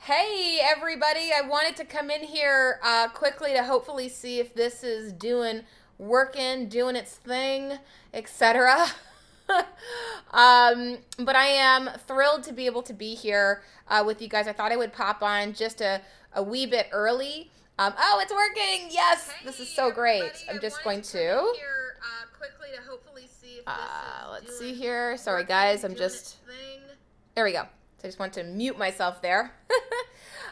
Hey everybody, I wanted to come in here quickly to hopefully see if this is doing its thing, etc. But I am thrilled to be able to be here with you guys. I thought I would pop on just a wee bit early. Oh, it's working! Yes, this is so great. I'm just going to quickly to hopefully see if this is let's see here. Sorry guys, I'm just there we go. So I just want to mute myself there.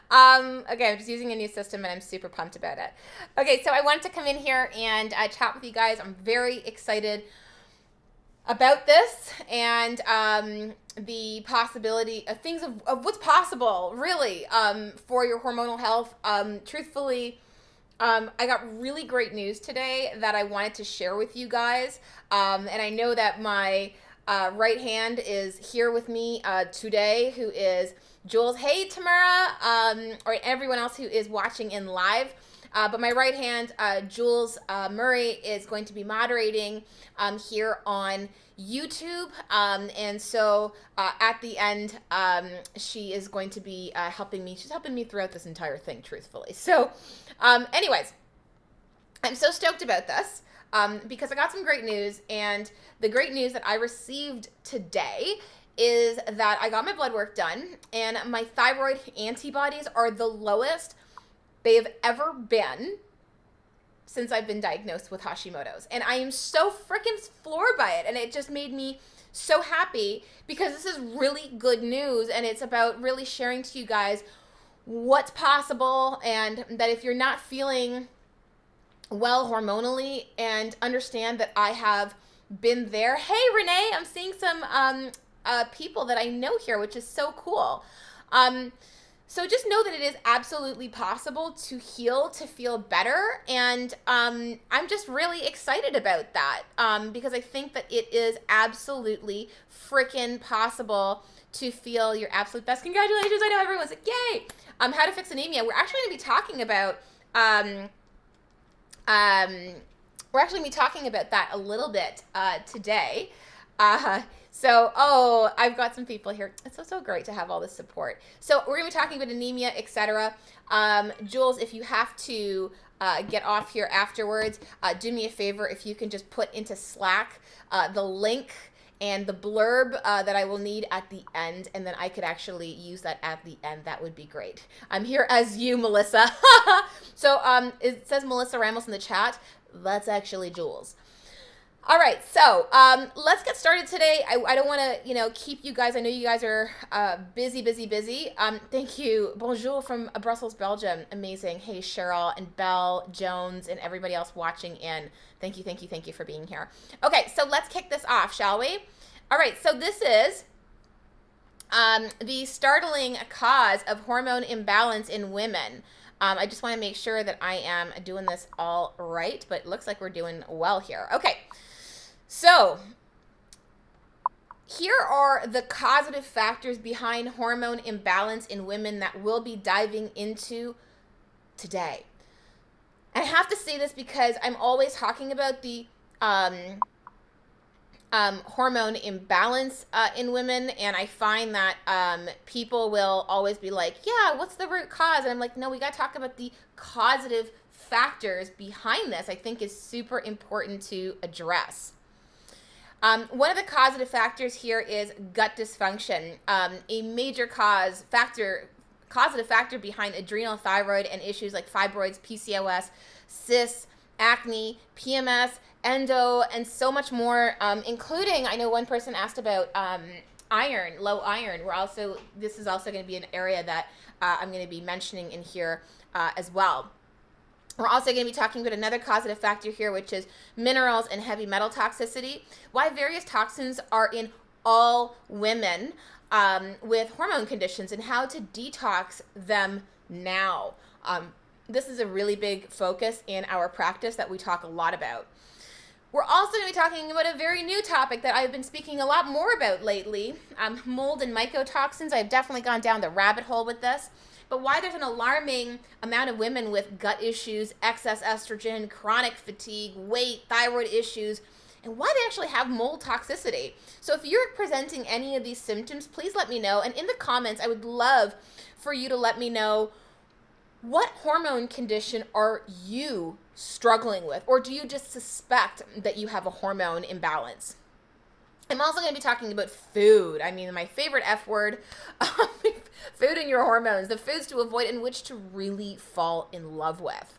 Okay, I'm just using a new system and I'm super pumped about it. Okay, so I wanted to come in here and chat with you guys. I'm very excited about this and the possibility of things of what's possible, really, for your hormonal health. Truthfully, I got really great news today that I wanted to share with you guys. And I know that my right hand is here with me today, who is Jules. Hey, Tamara, or everyone else who is watching in live. But my right hand, Jules Murray, is going to be moderating here on YouTube. And so at the end, she is going to be helping me. She's helping me throughout this entire thing, truthfully. So anyways, I'm so stoked about this because I got some great news. And the great news that I received today is that I got my blood work done and my thyroid antibodies are the lowest they have ever been since I've been diagnosed with Hashimoto's. And I am so freaking floored by it. And it just made me so happy because this is really good news. And it's about really sharing to you guys what's possible. And that if you're not feeling well hormonally, and understand that I have been there. Hey, Renee, I'm seeing some people that I know here, which is so cool. So just know that it is absolutely possible to heal, to feel better. And I'm just really excited about that because I think that it is absolutely freaking possible to feel your absolute best. Congratulations. I know everyone's like, yay. How to fix anemia. We're actually going to be talking about that a little bit today. So I've got some people here. It's so great to have all this support. So we're going to be talking about anemia, etc. Jules, if you have to get off here afterwards, do me a favor. If you can just put into Slack the link and the blurb that I will need at the end, and then I could actually use that at the end. That would be great. I'm here as you, Melissa. So it says Melissa Ramos in the chat. That's actually Jules. All right, so let's get started today. I don't want to, keep you guys. I know you guys are busy. Thank you. Bonjour from Brussels, Belgium. Amazing. Hey, Cheryl and Belle, Jones, and everybody else watching in. Thank you for being here. Okay, so let's kick this off, shall we? All right, so this is the startling cause of hormone imbalance in women. I just want to make sure that I am doing this all right, but it looks like we're doing well here. Okay. So, here are the causative factors behind hormone imbalance in women that we'll be diving into today. And I have to say this because I'm always talking about the hormone imbalance in women, and I find that people will always be like, yeah, what's the root cause? And I'm like, no, we got to talk about the causative factors behind this. I think is super important to address. One of the causative factors here is gut dysfunction. A major causative factor behind adrenal, thyroid, and issues like fibroids, PCOS, cysts, acne, PMS, endo, and so much more, including, I know one person asked about iron, low iron. This is also going to be an area that I'm going to be mentioning in here as well. We're also going to be talking about another causative factor here, which is minerals and heavy metal toxicity, why various toxins are in all women with hormone conditions, and how to detox them now. This is a really big focus in our practice that we talk a lot about. We're also going to be talking about a very new topic that I've been speaking a lot more about lately, mold and mycotoxins. I've definitely gone down the rabbit hole with this. But why there's an alarming amount of women with gut issues, excess estrogen, chronic fatigue, weight, thyroid issues, and why they actually have mold toxicity. So if you're presenting any of these symptoms, please let me know. And in the comments, I would love for you to let me know, what hormone condition are you struggling with? Or do you just suspect that you have a hormone imbalance? I'm also going to be talking about food. I mean, my favorite F word, food and your hormones, the foods to avoid and which to really fall in love with.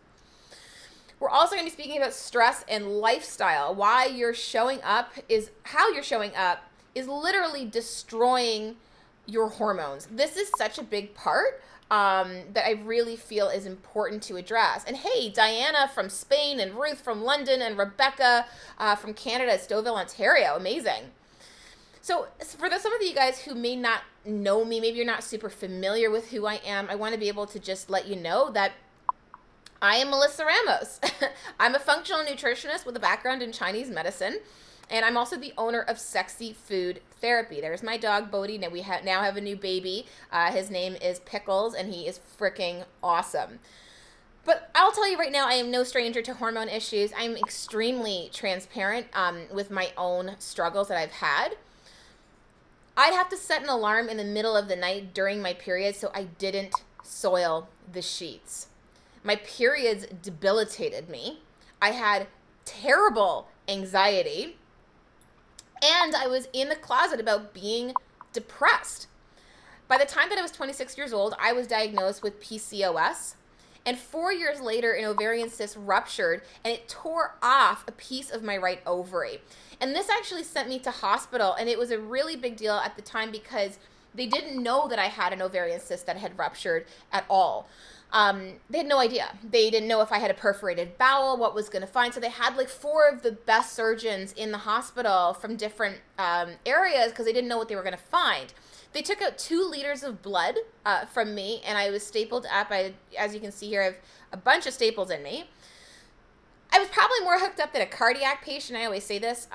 We're also going to be speaking about stress and lifestyle. Why you're showing up is how you're showing up is literally destroying your hormones. This is such a big part that I really feel is important to address. And hey, Diana from Spain, and Ruth from London, and Rebecca from Canada, Stouffville, Ontario. Amazing. So for some of you guys who may not know me, maybe you're not super familiar with who I am, I want to be able to just let you know that I am Melissa Ramos. I'm a functional nutritionist with a background in Chinese medicine, and I'm also the owner of Sexy Food Therapy. There's my dog, Bodhi. Now we now have a new baby. His name is Pickles, and he is freaking awesome. But I'll tell you right now, I am no stranger to hormone issues. I'm extremely transparent with my own struggles that I've had. I'd have to set an alarm in the middle of the night during my period so I didn't soil the sheets. My periods debilitated me. I had terrible anxiety. And I was in the closet about being depressed. By the time that I was 26 years old, I was diagnosed with PCOS. And 4 years later, an ovarian cyst ruptured and it tore off a piece of my right ovary. And this actually sent me to hospital, and it was a really big deal at the time because they didn't know that I had an ovarian cyst that had ruptured at all. They had no idea. They didn't know if I had a perforated bowel, what was going to find. So they had like 4 of the best surgeons in the hospital from different areas because they didn't know what they were going to find. They took out 2 liters of blood from me, and I was stapled up. As you can see here, I have a bunch of staples in me. I was probably more hooked up than a cardiac patient. I always say this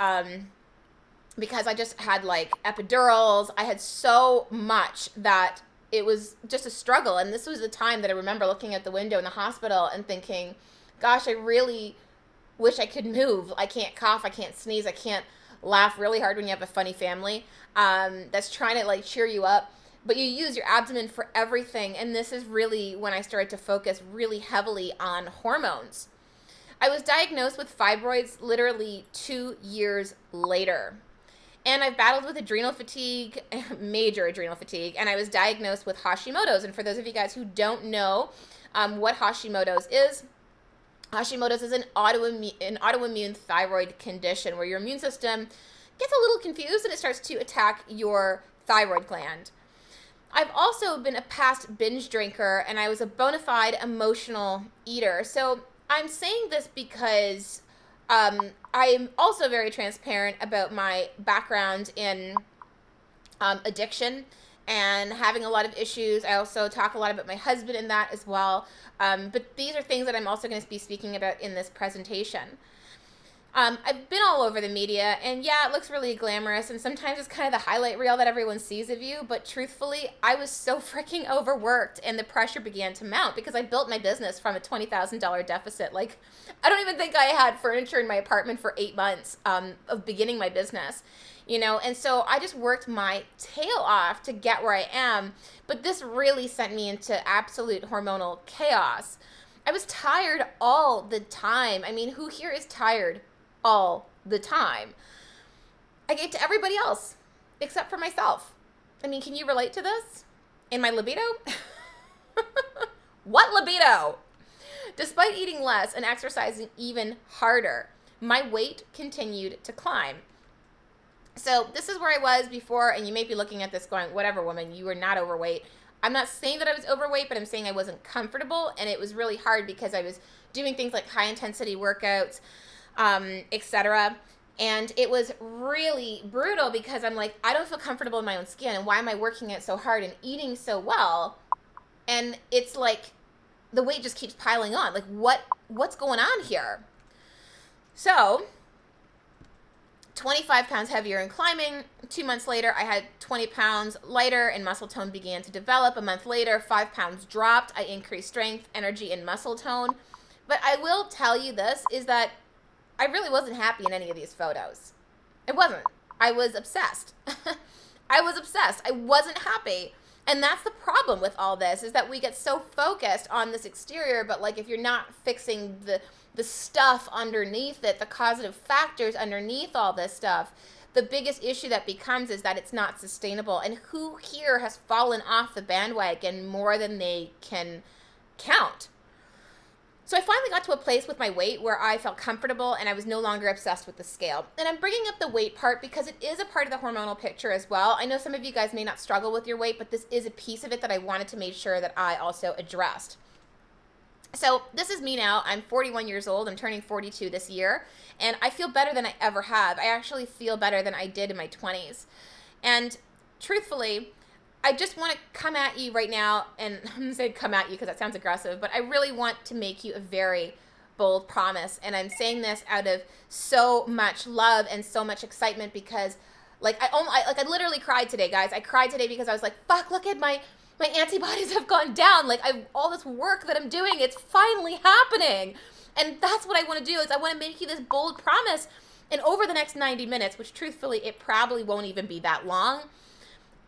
because I just had like epidurals. I had so much that it was just a struggle. And this was the time that I remember looking at the window in the hospital and thinking, gosh, I really wish I could move. I can't cough. I can't sneeze. I can't laugh really hard when you have a funny family that's trying to like cheer you up. But you use your abdomen for everything. And this is really when I started to focus really heavily on hormones. I was diagnosed with fibroids literally 2 years later. And I've battled with adrenal fatigue, major adrenal fatigue, and I was diagnosed with Hashimoto's. And for those of you guys who don't know what Hashimoto's is an autoimmune thyroid condition where your immune system gets a little confused and it starts to attack your thyroid gland. I've also been a past binge drinker, and I was a bona fide emotional eater. So I'm saying this because I'm also very transparent about my background in addiction and having a lot of issues. I also talk a lot about my husband in that as well. But these are things that I'm also going to be speaking about in this presentation. I've been all over the media, and yeah, it looks really glamorous, and sometimes it's kind of the highlight reel that everyone sees of you, but truthfully, I was so freaking overworked, and the pressure began to mount because I built my business from a $20,000 deficit. Like, I don't even think I had furniture in my apartment for 8 months of beginning my business, you know, and so I just worked my tail off to get where I am, but this really sent me into absolute hormonal chaos. I was tired all the time. I mean, who here is tired all the time? I gave to everybody else except for myself. I mean, can you relate to this? In my libido? What libido? Despite eating less and exercising even harder, my weight continued to climb. So this is where I was before, and you may be looking at this going, whatever, woman, you were not overweight. I'm not saying that I was overweight, but I'm saying I wasn't comfortable, and it was really hard because I was doing things like high intensity workouts, etc. And it was really brutal because I'm like, I don't feel comfortable in my own skin, and why am I working it so hard and eating so well? And it's like the weight just keeps piling on. Like, what's going on here? So 25 pounds heavier and climbing. 2 months later, I had 20 pounds lighter and muscle tone began to develop. A month later, 5 pounds dropped. I increased strength, energy, and muscle tone. But I will tell you this, is that I really wasn't happy in any of these photos. I wasn't. I was obsessed. I was obsessed. I wasn't happy. And that's the problem with all this, is that we get so focused on this exterior, but like if you're not fixing the stuff underneath it, the causative factors underneath all this stuff, the biggest issue that becomes is that it's not sustainable. And who here has fallen off the bandwagon more than they can count? So I finally got to a place with my weight where I felt comfortable and I was no longer obsessed with the scale. And I'm bringing up the weight part because it is a part of the hormonal picture as well. I know some of you guys may not struggle with your weight, but this is a piece of it that I wanted to make sure that I also addressed. So this is me now. I'm 41 years old. I'm turning 42 this year. And I feel better than I ever have. I actually feel better than I did in my 20s. And truthfully, I just want to come at you right now, and I'm going to say come at you because that sounds aggressive, but I really want to make you a very bold promise. And I'm saying this out of so much love and so much excitement because I literally cried today, guys. I cried today because I was like, fuck, look at my antibodies have gone down. Like all this work that I'm doing, it's finally happening. And that's what I want to do, is I want to make you this bold promise. And over the next 90 minutes, which truthfully, it probably won't even be that long,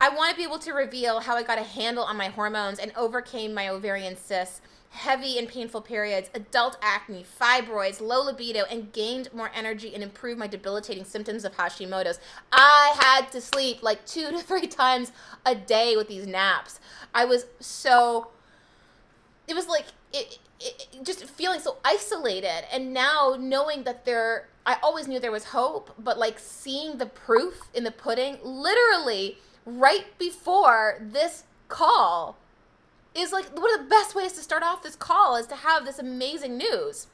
I want to be able to reveal how I got a handle on my hormones and overcame my ovarian cysts, heavy and painful periods, adult acne, fibroids, low libido, and gained more energy and improved my debilitating symptoms of Hashimoto's. I had to sleep like 2 to 3 times a day with these naps. I was so, it was like, it just feeling so isolated. And now knowing that I always knew there was hope, but like seeing the proof in the pudding, literally right before this call, is like one of the best ways to start off this call, is to have this amazing news.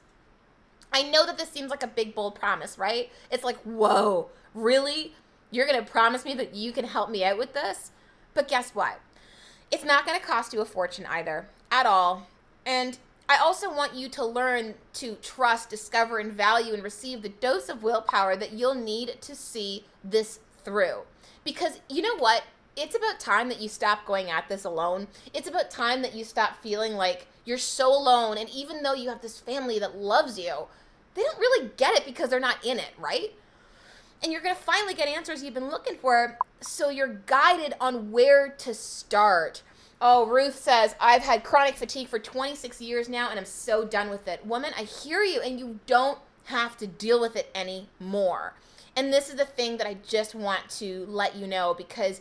I know that this seems like a big, bold promise, right? It's like, whoa, really? You're going to promise me that you can help me out with this? But guess what? It's not going to cost you a fortune either, at all. And I also want you to learn to trust, discover, and value and receive the dose of willpower that you'll need to see this through. Because you know what? It's about time that you stop going at this alone. It's about time that you stop feeling like you're so alone. And even though you have this family that loves you, they don't really get it because they're not in it, right? And you're going to finally get answers you've been looking for, so you're guided on where to start. Oh, Ruth says, I've had chronic fatigue for 26 years now, and I'm so done with it. Woman, I hear you, and you don't have to deal with it anymore. And this is the thing that I just want to let you know, because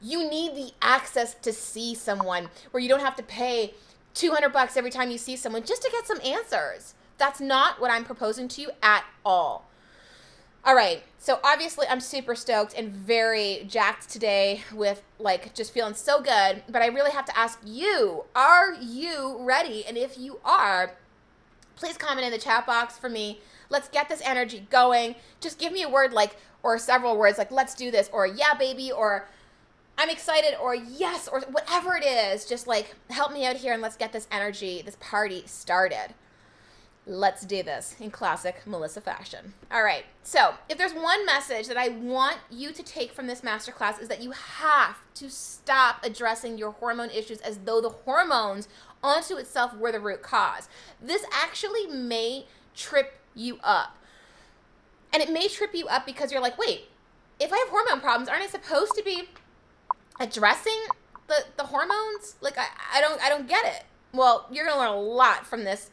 you need the access to see someone where you don't have to pay $200 every time you see someone just to get some answers. That's not what I'm proposing to you at all. All right, so obviously I'm super stoked and very jacked today with like just feeling so good, but I really have to ask you, are you ready? And if you are, please comment in the chat box for me. Let's get this energy going. Just give me a word like, or several words like, let's do this, or yeah, baby, or I'm excited, or yes, or whatever it is. Just like help me out here and let's get this energy, this party started. Let's do this in classic Melissa fashion. All right, so if there's one message that I want you to take from this masterclass, is that you have to stop addressing your hormone issues as though the hormones onto itself were the root cause. This actually may trip you up. And it may trip you up because you're like, wait, if I have hormone problems, aren't I supposed to be addressing the hormones? Like, I don't get it. Well, you're gonna learn a lot from this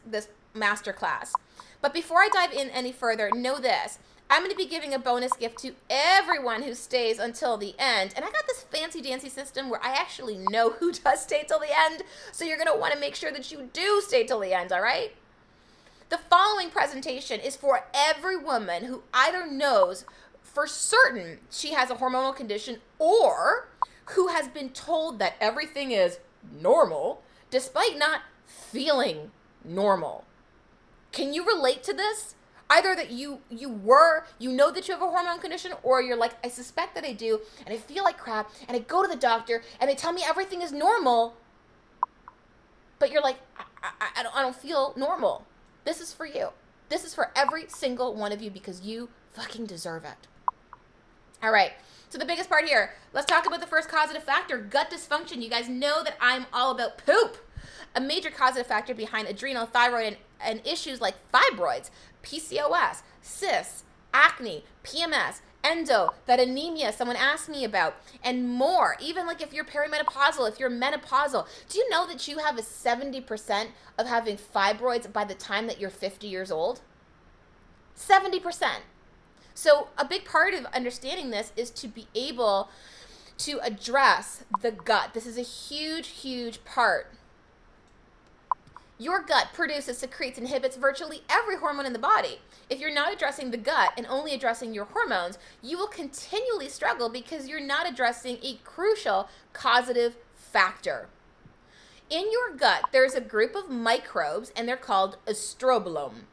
masterclass. But before I dive in any further, know this. I'm going to be giving a bonus gift to everyone who stays until the end. And I got this fancy dancy system where I actually know who does stay till the end. So you're going to want to make sure that you do stay till the end, all right? The following presentation is for every woman who either knows for certain she has a hormonal condition, or who has been told that everything is normal despite not feeling normal. Can you relate to this? Either that you know that you have a hormone condition, or you're like, I suspect that I do, and I feel like crap, and I go to the doctor, and they tell me everything is normal, but you're like, I don't feel normal. This is for you. This is for every single one of you, because you fucking deserve it. All right, so the biggest part here, let's talk about the first causative factor, gut dysfunction. You guys know that I'm all about poop. a major causative factor behind adrenal, thyroid, and issues like fibroids, PCOS, cysts, acne, PMS, endo, that anemia someone asked me about, and more. Even like if you're perimenopausal, if you're menopausal, do you know that you have a 70% of having fibroids by the time that you're 50 years old? 70%. So a big part of understanding this is to be able to address the gut. This is a huge, huge part. Your gut produces, secretes, inhibits virtually every hormone in the body. If you're not addressing the gut and only addressing your hormones, you will continually struggle because you're not addressing a crucial causative factor. In your gut, there's a group of microbes, and they're called estrobolome.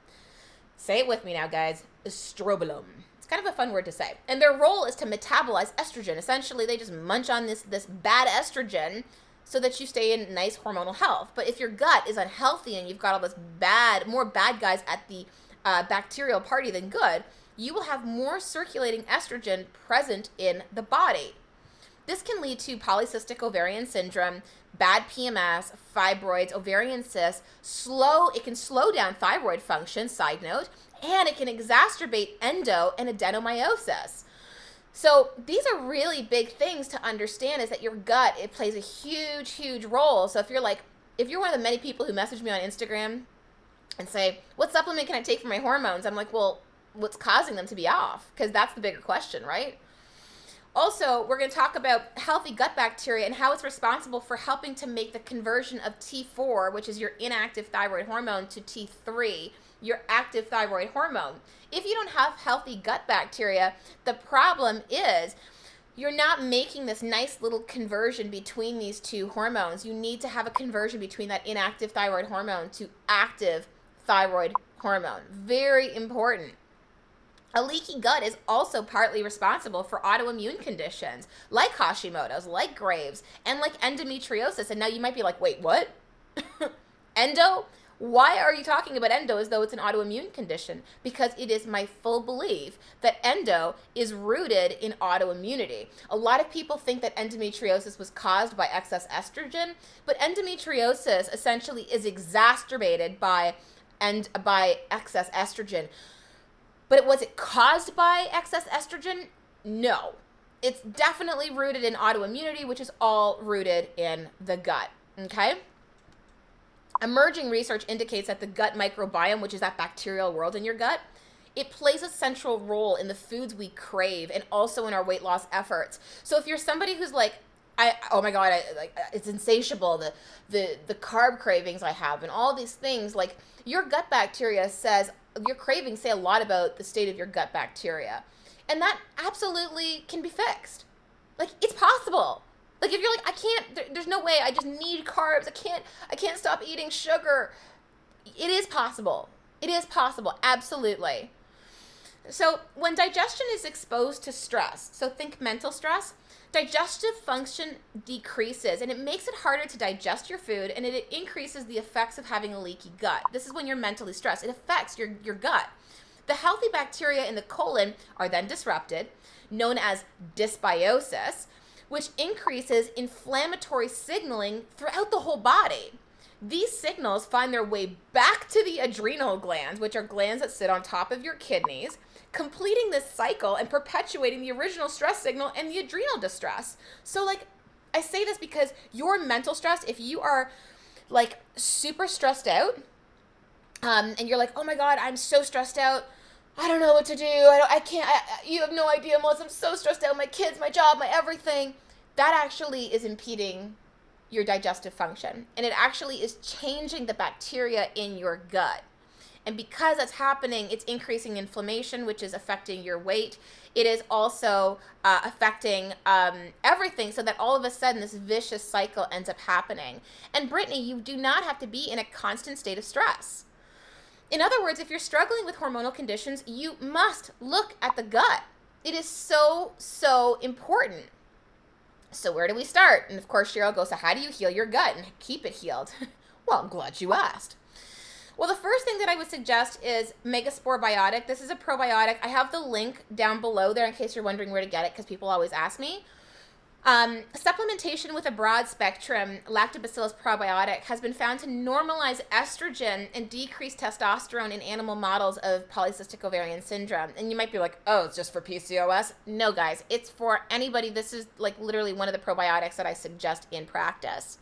Say it with me now, guys. Estrobolome. It's kind of a fun word to say. And their role is to metabolize estrogen. Essentially, they just munch on this bad estrogen so that you stay in nice hormonal health. But if your gut is unhealthy and you've got all this more bad guys at the bacterial party than good, you will have more circulating estrogen present in the body. This can lead to polycystic ovarian syndrome, bad PMS, fibroids, ovarian cysts, it can slow down thyroid function, side note, and it can exacerbate endo and adenomyosis. So these are really big things to understand, is that your gut, it plays a huge, huge role. So if you're one of the many people who message me on Instagram and say, what supplement can I take for my hormones? I'm like, well, what's causing them to be off? Because that's the bigger question, right? Also, we're going to talk about healthy gut bacteria and how it's responsible for helping to make the conversion of T4, which is your inactive thyroid hormone, to T3, your active thyroid hormone. If you don't have healthy gut bacteria, the problem is you're not making this nice little conversion between these two hormones. You need to have a conversion between that inactive thyroid hormone to active thyroid hormone. Very important. A leaky gut is also partly responsible for autoimmune conditions like Hashimoto's, like Graves', and like endometriosis. And now you might be like, wait, what? Endo? Why are you talking about endo as though it's an autoimmune condition? Because it is my full belief that endo is rooted in autoimmunity. A lot of people think that endometriosis was caused by excess estrogen, but endometriosis essentially is exacerbated by excess estrogen. But was it caused by excess estrogen? No. It's definitely rooted in autoimmunity, which is all rooted in the gut, okay? Emerging research indicates that the gut microbiome, which is that bacterial world in your gut, it plays a central role in the foods we crave and also in our weight loss efforts. So if you're somebody who's like, oh my God, it's insatiable, the carb cravings I have and all these things, like your gut bacteria your cravings say a lot about the state of your gut bacteria. And that absolutely can be fixed. Like, it's possible. Like, if you're like, there's no way, I just need carbs, I can't stop eating sugar. It is possible. It is possible, absolutely. So when digestion is exposed to stress, so think mental stress, digestive function decreases, and it makes it harder to digest your food, and it increases the effects of having a leaky gut. This is when you're mentally stressed. It affects your gut. The healthy bacteria in the colon are then disrupted, known as dysbiosis, which increases inflammatory signaling throughout the whole body. These signals find their way back to the adrenal glands, which are glands that sit on top of your kidneys, completing this cycle and perpetuating the original stress signal and the adrenal distress. So, like, I say this because your mental stress, if you are, like, super stressed out, and you're like, oh my God, I'm so stressed out, I don't know what to do, you have no idea, Melissa, I'm so stressed out, my kids, my job, my everything. That actually is impeding your digestive function, and it actually is changing the bacteria in your gut. And because that's happening, it's increasing inflammation, which is affecting your weight. It is also affecting everything, so that all of a sudden this vicious cycle ends up happening. And Brittany, you do not have to be in a constant state of stress. In other words, if you're struggling with hormonal conditions, you must look at the gut. It is so, so important. So where do we start? And of course, Cheryl goes, so how do you heal your gut and keep it healed? Well, I'm glad you asked. Well, the first thing that I would suggest is Megaspore Biotic. This is a probiotic. I have the link down below there in case you're wondering where to get it, because people always ask me. Supplementation with a broad spectrum lactobacillus probiotic has been found to normalize estrogen and decrease testosterone in animal models of polycystic ovarian syndrome. And you might be like, oh, it's just for PCOS. No, guys, it's for anybody. This is like literally one of the probiotics that I suggest in practice.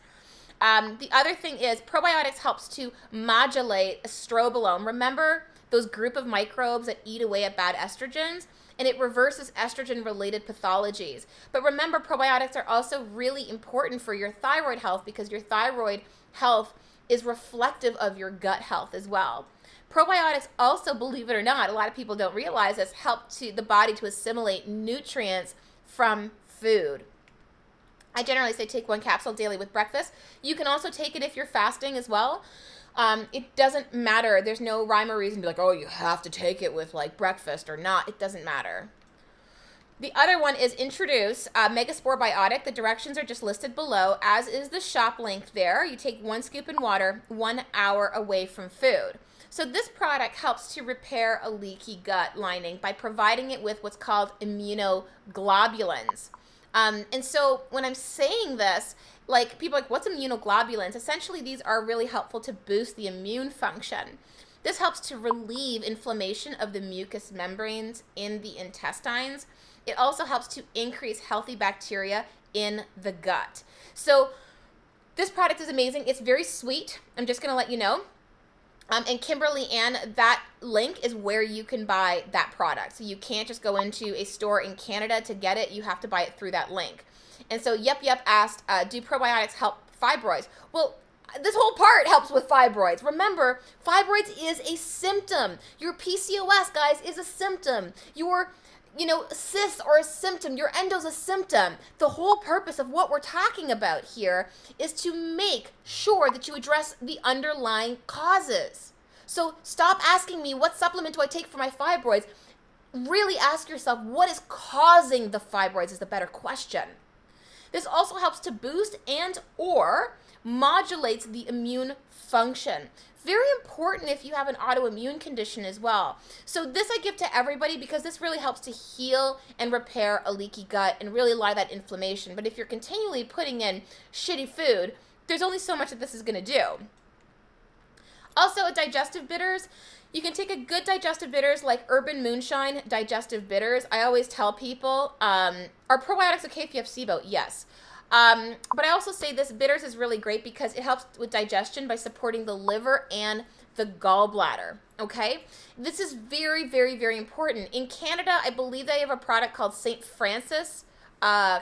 The other thing is probiotics helps to modulate estrobolome. Remember those group of microbes that eat away at bad estrogens? And it reverses estrogen-related pathologies. But remember, probiotics are also really important for your thyroid health because your thyroid health is reflective of your gut health as well. Probiotics also, believe it or not, a lot of people don't realize this, help to the body to assimilate nutrients from food. I generally say take 1 capsule daily with breakfast. You can also take it if you're fasting as well. It doesn't matter. There's no rhyme or reason to be like, oh, you have to take it with like breakfast or not. It doesn't matter. The other one is Introduce Megaspore Biotic. The directions are just listed below, as is the shop link there. You take 1 scoop in water 1 hour away from food. So this product helps to repair a leaky gut lining by providing it with what's called immunoglobulins. And so when I'm saying this, like people are like, what's immunoglobulins? Essentially, these are really helpful to boost the immune function. This helps to relieve inflammation of the mucous membranes in the intestines. It also helps to increase healthy bacteria in the gut. So this product is amazing. It's very sweet. I'm just going to let you know. And Kimberly Ann, that link is where you can buy that product. So you can't just go into a store in Canada to get it. You have to buy it through that link. And so Yep asked, do probiotics help fibroids? Well, this whole part helps with fibroids. Remember, fibroids is a symptom. Your PCOS, guys, is a symptom. Your cysts are a symptom. Your endo's a symptom. The whole purpose of what we're talking about here is to make sure that you address the underlying causes. So stop asking me, what supplement do I take for my fibroids? Really ask yourself, what is causing the fibroids is the better question. This also helps to boost and or modulates the immune function. Very important if you have an autoimmune condition as well. So this I give to everybody because this really helps to heal and repair a leaky gut and really lie that inflammation. But if you're continually putting in shitty food, there's only so much that this is going to do. Also, digestive bitters. You can take a good digestive bitters like Urban Moonshine digestive bitters. I always tell people, are probiotics okay if you have SIBO? Yes. But I also say this bitters is really great because it helps with digestion by supporting the liver and the gallbladder. Okay? This is very, very, very important. In Canada, I believe they have a product called St. Francis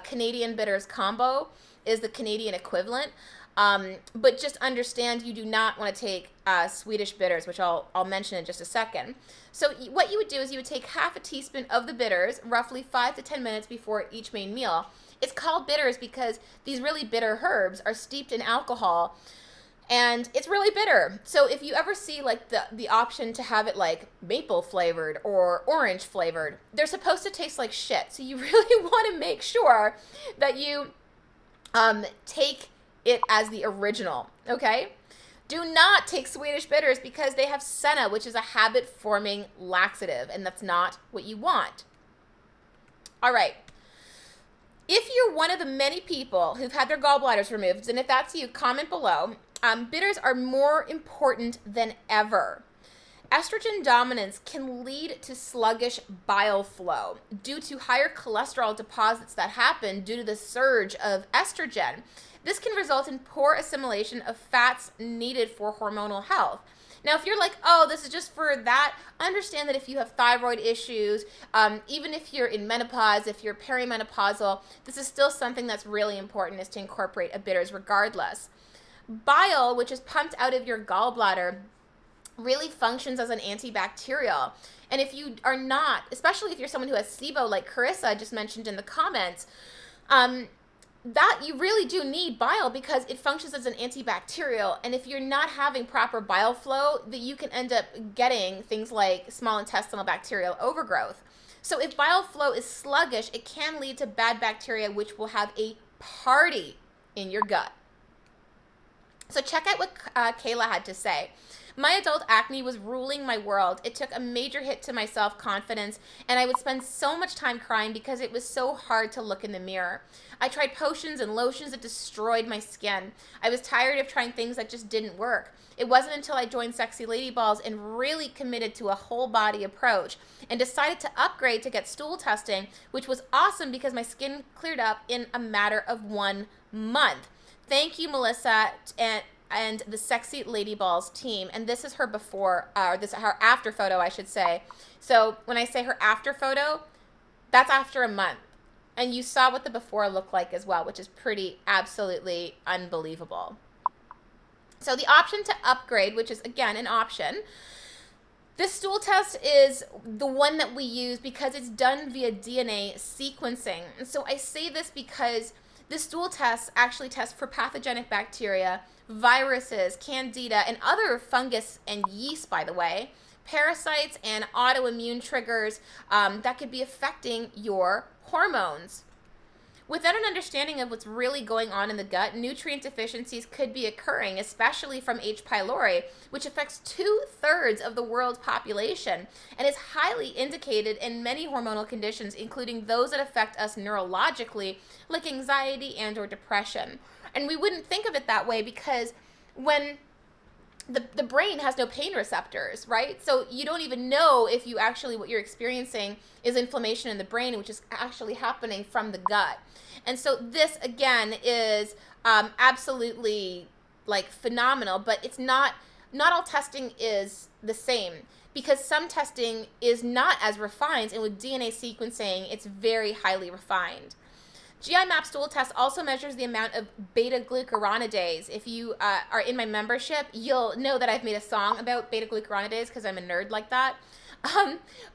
Canadian Bitters Combo is the Canadian equivalent. But just understand you do not want to take Swedish bitters, which I'll mention in just a second. So what you would do is you would take half a teaspoon of the bitters, roughly 5 to 10 minutes before each main meal. It's called bitters because these really bitter herbs are steeped in alcohol, and it's really bitter. So if you ever see like the option to have it like maple flavored or orange flavored, they're supposed to taste like shit. So you really want to make sure that you take it as the original, okay? Do not take Swedish bitters because they have senna, which is a habit-forming laxative, and that's not what you want. All right. If you're one of the many people who've had their gallbladders removed, and if that's you, comment below. Bitters are more important than ever. Estrogen dominance can lead to sluggish bile flow due to higher cholesterol deposits that happen due to the surge of estrogen. This can result in poor assimilation of fats needed for hormonal health. Now, if you're like, oh, this is just for that, understand that if you have thyroid issues, even if you're in menopause, if you're perimenopausal, this is still something that's really important is to incorporate a bitters regardless. Bile, which is pumped out of your gallbladder, really functions as an antibacterial. And if you are not, especially if you're someone who has SIBO like Carissa just mentioned in the comments, that you really do need bile because it functions as an antibacterial. And if you're not having proper bile flow, that you can end up getting things like small intestinal bacterial overgrowth. So if bile flow is sluggish, it can lead to bad bacteria, which will have a party in your gut. So check out what Kayla had to say. My adult acne was ruling my world. It took a major hit to my self-confidence, and I would spend so much time crying because it was so hard to look in the mirror. I tried potions and lotions that destroyed my skin. I was tired of trying things that just didn't work. It wasn't until I joined Sexy Lady Balls and really committed to a whole body approach and decided to upgrade to get stool testing, which was awesome because my skin cleared up in a matter of 1 month. Thank you, Melissa, and the Sexy Lady Balls team. And this is her before, or this her after photo, I should say. So when I say her after photo, that's after a month. And you saw what the before looked like as well, which is pretty absolutely unbelievable. So the option to upgrade, which is again an option, this stool test is the one that we use because it's done via DNA sequencing. And so I say this because the stool tests actually test for pathogenic bacteria, viruses, candida, and other fungus and yeast, by the way, parasites and autoimmune triggers that could be affecting your hormones. Without an understanding of what's really going on in the gut, nutrient deficiencies could be occurring, especially from H. pylori, which affects 2/3 of the world's population and is highly indicated in many hormonal conditions, including those that affect us neurologically, like anxiety and or depression. And we wouldn't think of it that way because when the brain has no pain receptors, right? So you don't even know if you actually, what you're experiencing is inflammation in the brain, which is actually happening from the gut. And so this, again, is absolutely like phenomenal, but it's not all testing is the same because some testing is not as refined, and with DNA sequencing, it's very highly refined. GI Map stool test also measures the amount of beta-glucuronidase. If you are in my membership, you'll know that I've made a song about beta-glucuronidase because I'm a nerd like that.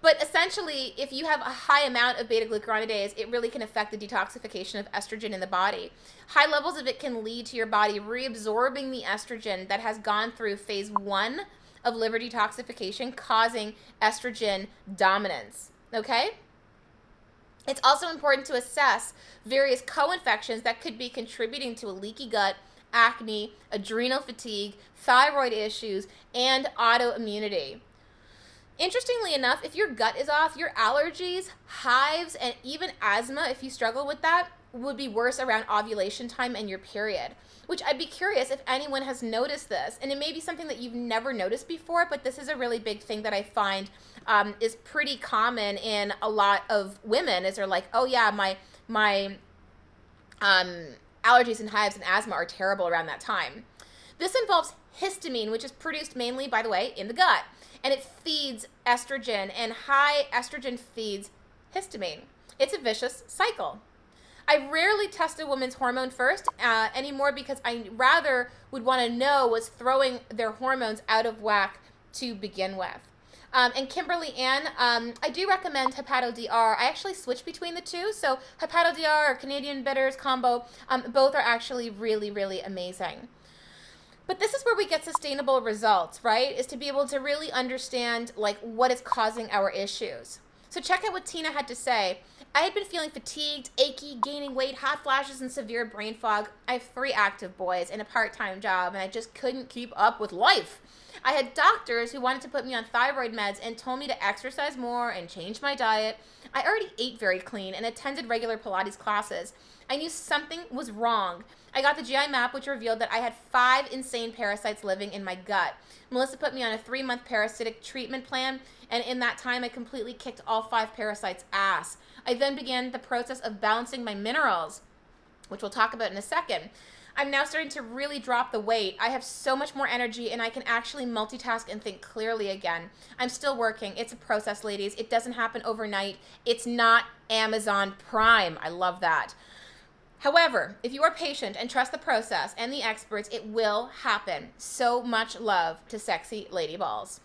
But essentially, if you have a high amount of beta-glucuronidase, it really can affect the detoxification of estrogen in the body. High levels of it can lead to your body reabsorbing the estrogen that has gone through phase 1 of liver detoxification, causing estrogen dominance. Okay? It's also important to assess various co-infections that could be contributing to a leaky gut, acne, adrenal fatigue, thyroid issues, and autoimmunity. Interestingly enough, if your gut is off, your allergies, hives, and even asthma, if you struggle with that, would be worse around ovulation time and your period, which I'd be curious if anyone has noticed this. And it may be something that you've never noticed before, but this is a really big thing that I find is pretty common in a lot of women, is they're like, oh yeah, my allergies and hives and asthma are terrible around that time. This involves histamine, which is produced mainly, by the way, in the gut, and it feeds estrogen, and high estrogen feeds histamine. It's a vicious cycle. I rarely test a woman's hormone first anymore because I rather would want to know what's throwing their hormones out of whack to begin with. And Kimberly Ann, I do recommend Hepato-DR. I actually switch between the two. So Hepato-DR or Canadian Bitters combo, both are actually really, really amazing. But this is where we get sustainable results, right? Is to be able to really understand like what is causing our issues. So check out what Tina had to say. I had been feeling fatigued, achy, gaining weight, hot flashes, and severe brain fog. I have 3 active boys and a part-time job, and I just couldn't keep up with life. I had doctors who wanted to put me on thyroid meds and told me to exercise more and change my diet. I already ate very clean and attended regular Pilates classes. I knew something was wrong. I got the GI map, which revealed that I had 5 insane parasites living in my gut. Melissa put me on a 3-month parasitic treatment plan, and in that time, I completely kicked all 5 parasites' ass. I then began the process of balancing my minerals, which we'll talk about in a second. I'm now starting to really drop the weight. I have so much more energy, and I can actually multitask and think clearly again. I'm still working. It's a process, ladies. It doesn't happen overnight. It's not Amazon Prime. I love that. However, if you are patient and trust the process and the experts, it will happen. So much love to Sexy Lady Balls.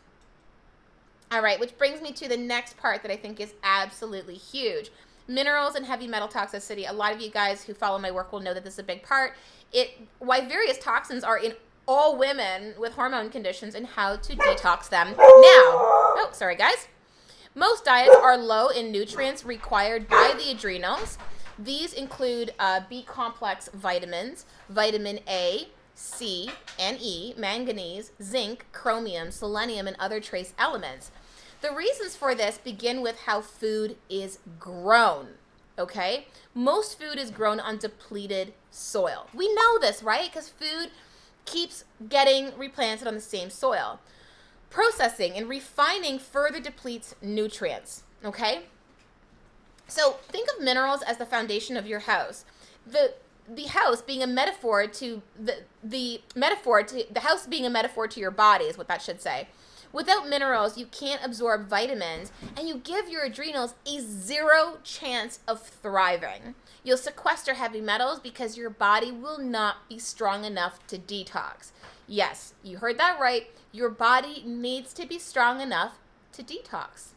All right, which brings me to the next part that I think is absolutely huge. Minerals and heavy metal toxicity. A lot of you guys who follow my work will know that this is a big part. Why various toxins are in all women with hormone conditions and how to detox them now. Oh, sorry guys. Most diets are low in nutrients required by the adrenals. These include B-complex vitamins, vitamin A, C and E, manganese, zinc, chromium, selenium, and other trace elements. The reasons for this begin with how food is grown, okay? Most food is grown on depleted soil. We know this, right? Because food keeps getting replanted on the same soil. Processing and refining further depletes nutrients, okay? So think of minerals as the foundation of your house. The house being a metaphor to the house being a metaphor to your body is what that should say. Without minerals, you can't absorb vitamins, and you give your adrenals a zero chance of thriving. You'll sequester heavy metals because your body will not be strong enough to detox. Yes, you heard that right. Your body needs to be strong enough to detox.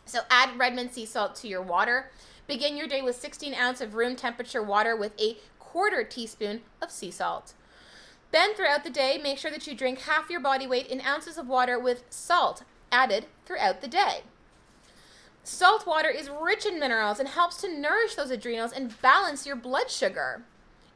So add Redmond sea salt to your water. Begin your day with 16 ounces of room temperature water with a quarter teaspoon of sea salt. Then throughout the day, make sure that you drink half your body weight in ounces of water with salt added throughout the day. Salt water is rich in minerals and helps to nourish those adrenals and balance your blood sugar.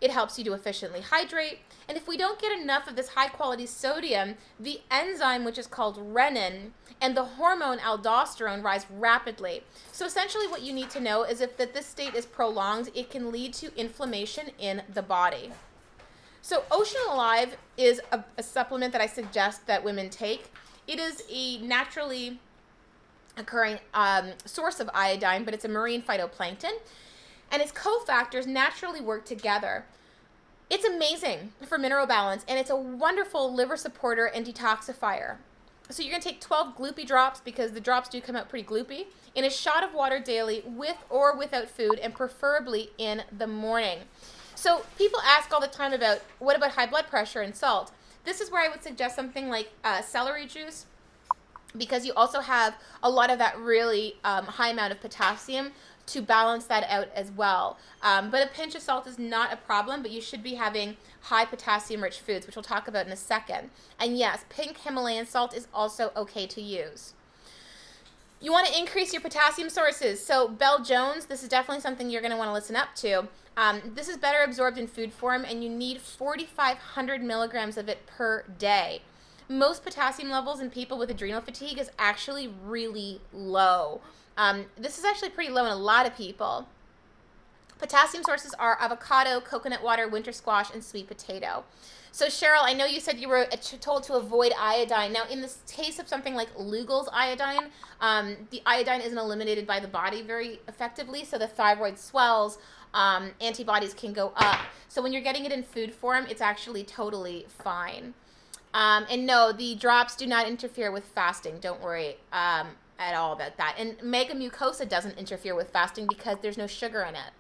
It helps you to efficiently hydrate, and if we don't get enough of this high-quality sodium, the enzyme, which is called renin, and the hormone aldosterone rise rapidly. So essentially what you need to know is if this state is prolonged, it can lead to inflammation in the body. So Ocean Alive is a supplement that I suggest that women take. It is a naturally occurring source of iodine, but it's a marine phytoplankton, and its cofactors naturally work together. It's amazing for mineral balance, and it's a wonderful liver supporter and detoxifier. So you're going to take 12 gloopy drops, because the drops do come out pretty gloopy, in a shot of water daily with or without food, and preferably in the morning. So people ask all the time about, what about high blood pressure and salt? This is where I would suggest something like celery juice, because you also have a lot of that really high amount of potassium to balance that out as well. But a pinch of salt is not a problem, but you should be having high potassium rich foods, which we'll talk about in a second. And yes, pink Himalayan salt is also okay to use. You want to increase your potassium sources. So Bell Jones, this is definitely something you're going to want to listen up to. This is better absorbed in food form, and you need 4,500 milligrams of it per day. Most potassium levels in people with adrenal fatigue is actually really low. This is actually pretty low in a lot of people. Potassium sources are avocado, coconut water, winter squash, and sweet potato. So Cheryl, I know you said you were told to avoid iodine. Now, in the case of something like Lugol's iodine, the iodine isn't eliminated by the body very effectively, so the thyroid swells, antibodies can go up. So when you're getting it in food form, it's actually totally fine. And no, the drops do not interfere with fasting. Don't worry at all about that. And mega mucosa doesn't interfere with fasting because there's no sugar in it.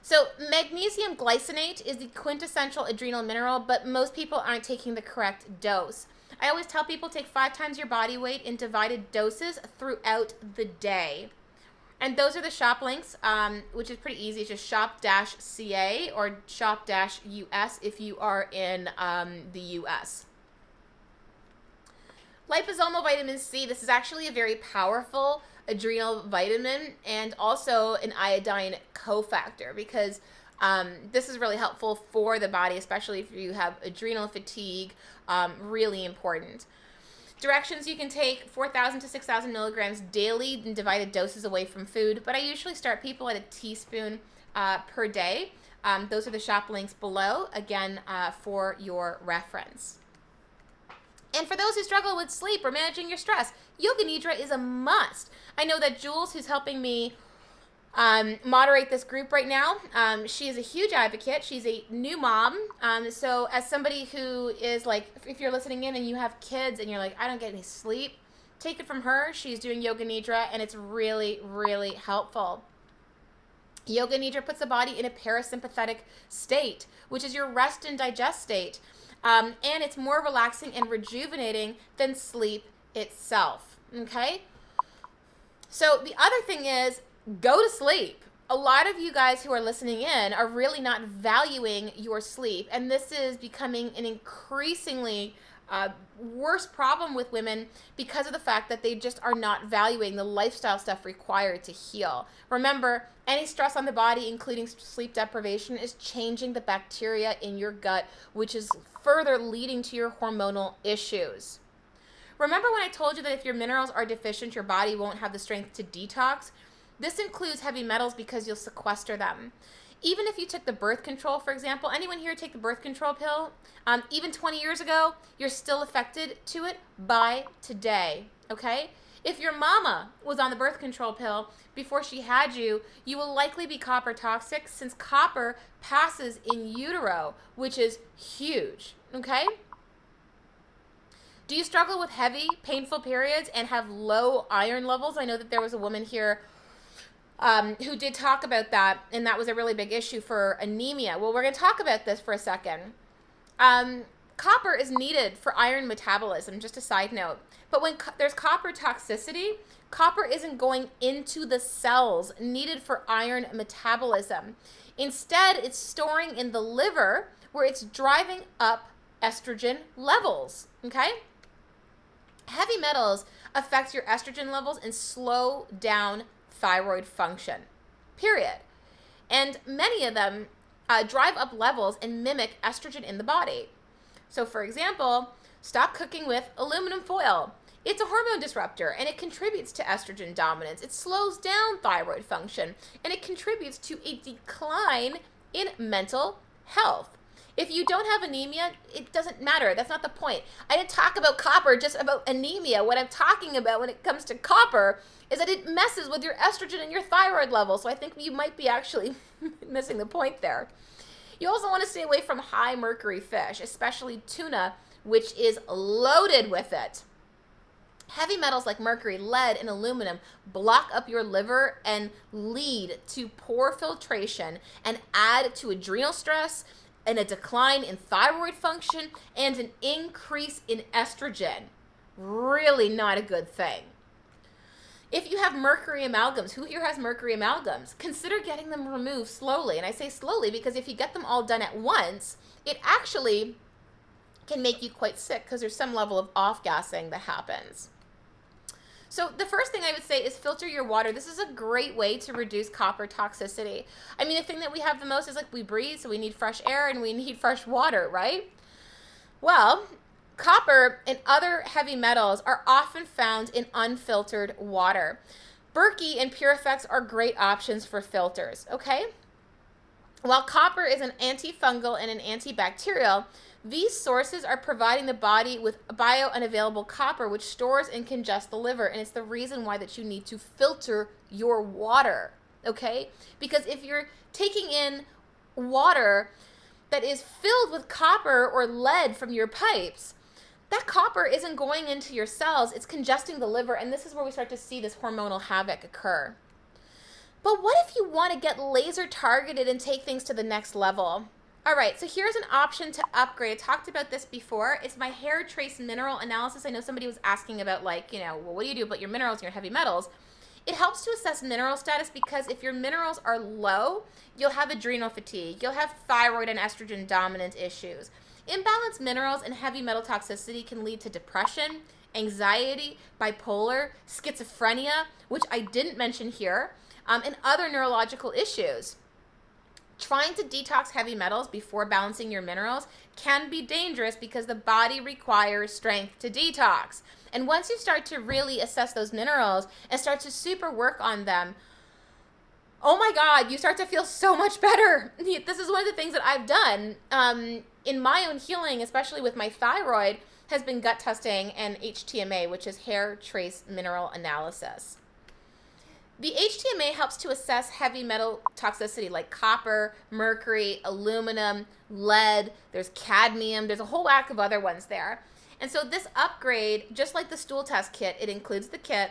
So magnesium glycinate is the quintessential adrenal mineral, but most people aren't taking the correct dose. I always tell people take 5 times your body weight in divided doses throughout the day. And those are the shop links, which is pretty easy. It's just shop-ca or shop-us if you are in the US. Liposomal vitamin C, this is actually a very powerful adrenal vitamin and also an iodine cofactor, because this is really helpful for the body, especially if you have adrenal fatigue, really important. Directions: you can take 4,000 to 6,000 milligrams daily in divided doses away from food, but I usually start people at a teaspoon per day. Those are the shop links below, again, for your reference. And for those who struggle with sleep or managing your stress, Yoga Nidra is a must. I know that Jules, who's helping me moderate this group right now, she is a huge advocate. She's a new mom. So as somebody who is like, if you're listening in and you have kids and you're like, I don't get any sleep, take it from her. She's doing Yoga Nidra, and it's really, really helpful. Yoga Nidra puts the body in a parasympathetic state, which is your rest and digest state. And it's more relaxing and rejuvenating than sleep itself, okay? So the other thing is, go to sleep. A lot of you guys who are listening in are really not valuing your sleep, and this is becoming an increasingly worse problem with women because of the fact that they just are not valuing the lifestyle stuff required to heal. Remember, any stress on the body, including sleep deprivation, is changing the bacteria in your gut, which is further leading to your hormonal issues. Remember when I told you that if your minerals are deficient, your body won't have the strength to detox? This includes heavy metals because you'll sequester them. Even if you took the birth control, for example, anyone here take the birth control pill? Even 20 years ago, you're still affected to it by today, okay? If your mama was on the birth control pill before she had you, you will likely be copper toxic since copper passes in utero, which is huge, okay? Do you struggle with heavy, painful periods and have low iron levels? I know that there was a woman here who did talk about that, and that was a really big issue for anemia. Well, we're going to talk about this for a second. Copper is needed for iron metabolism, just a side note. But when there's copper toxicity, copper isn't going into the cells needed for iron metabolism. Instead, it's storing in the liver where it's driving up estrogen levels, okay? Heavy metals affect your estrogen levels and slow down thyroid function, period. And many of them drive up levels and mimic estrogen in the body. So for example, stop cooking with aluminum foil. It's a hormone disruptor and it contributes to estrogen dominance. It slows down thyroid function and it contributes to a decline in mental health. If you don't have anemia, it doesn't matter. That's not the point. I didn't talk about copper, just about anemia. What I'm talking about when it comes to copper is that it messes with your estrogen and your thyroid level. So I think you might be actually missing the point there. You also want to stay away from high mercury fish, especially tuna, which is loaded with it. Heavy metals like mercury, lead, and aluminum block up your liver and lead to poor filtration and add to adrenal stress and a decline in thyroid function and an increase in estrogen. Really not a good thing. If you have mercury amalgams, who here has mercury amalgams? Consider getting them removed slowly. And I say slowly because if you get them all done at once, it actually can make you quite sick because there's some level of off-gassing that happens. So the first thing I would say is filter your water. This is a great way to reduce copper toxicity. I mean, the thing that we have the most is like we breathe, so we need fresh air and we need fresh water, right? Well, copper and other heavy metals are often found in unfiltered water. Berkey and Purifex are great options for filters, okay? While copper is an antifungal and an antibacterial, these sources are providing the body with biounavailable copper, which stores and congests the liver, and it's the reason why that you need to filter your water, okay? Because if you're taking in water that is filled with copper or lead from your pipes, that copper isn't going into your cells, it's congesting the liver, and this is where we start to see this hormonal havoc occur. But what if you want to get laser targeted and take things to the next level? All right, so here's an option to upgrade. I talked about this before. It's my hair trace mineral analysis. I know somebody was asking about like, well, what do you do about your minerals and your heavy metals? It helps to assess mineral status because if your minerals are low, you'll have adrenal fatigue. You'll have thyroid and estrogen dominant issues. Imbalanced minerals and heavy metal toxicity can lead to depression, anxiety, bipolar, schizophrenia, which I didn't mention here, and other neurological issues. Trying to detox heavy metals before balancing your minerals can be dangerous because the body requires strength to detox. And once you start to really assess those minerals and start to super work on them, oh my God, you start to feel so much better. This is one of the things that I've done in my own healing, especially with my thyroid, has been gut testing and HTMA, which is hair trace mineral analysis. The HTMA helps to assess heavy metal toxicity like copper, mercury, aluminum, lead, there's cadmium, there's a whole whack of other ones there. And so this upgrade, just like the stool test kit, it includes the kit,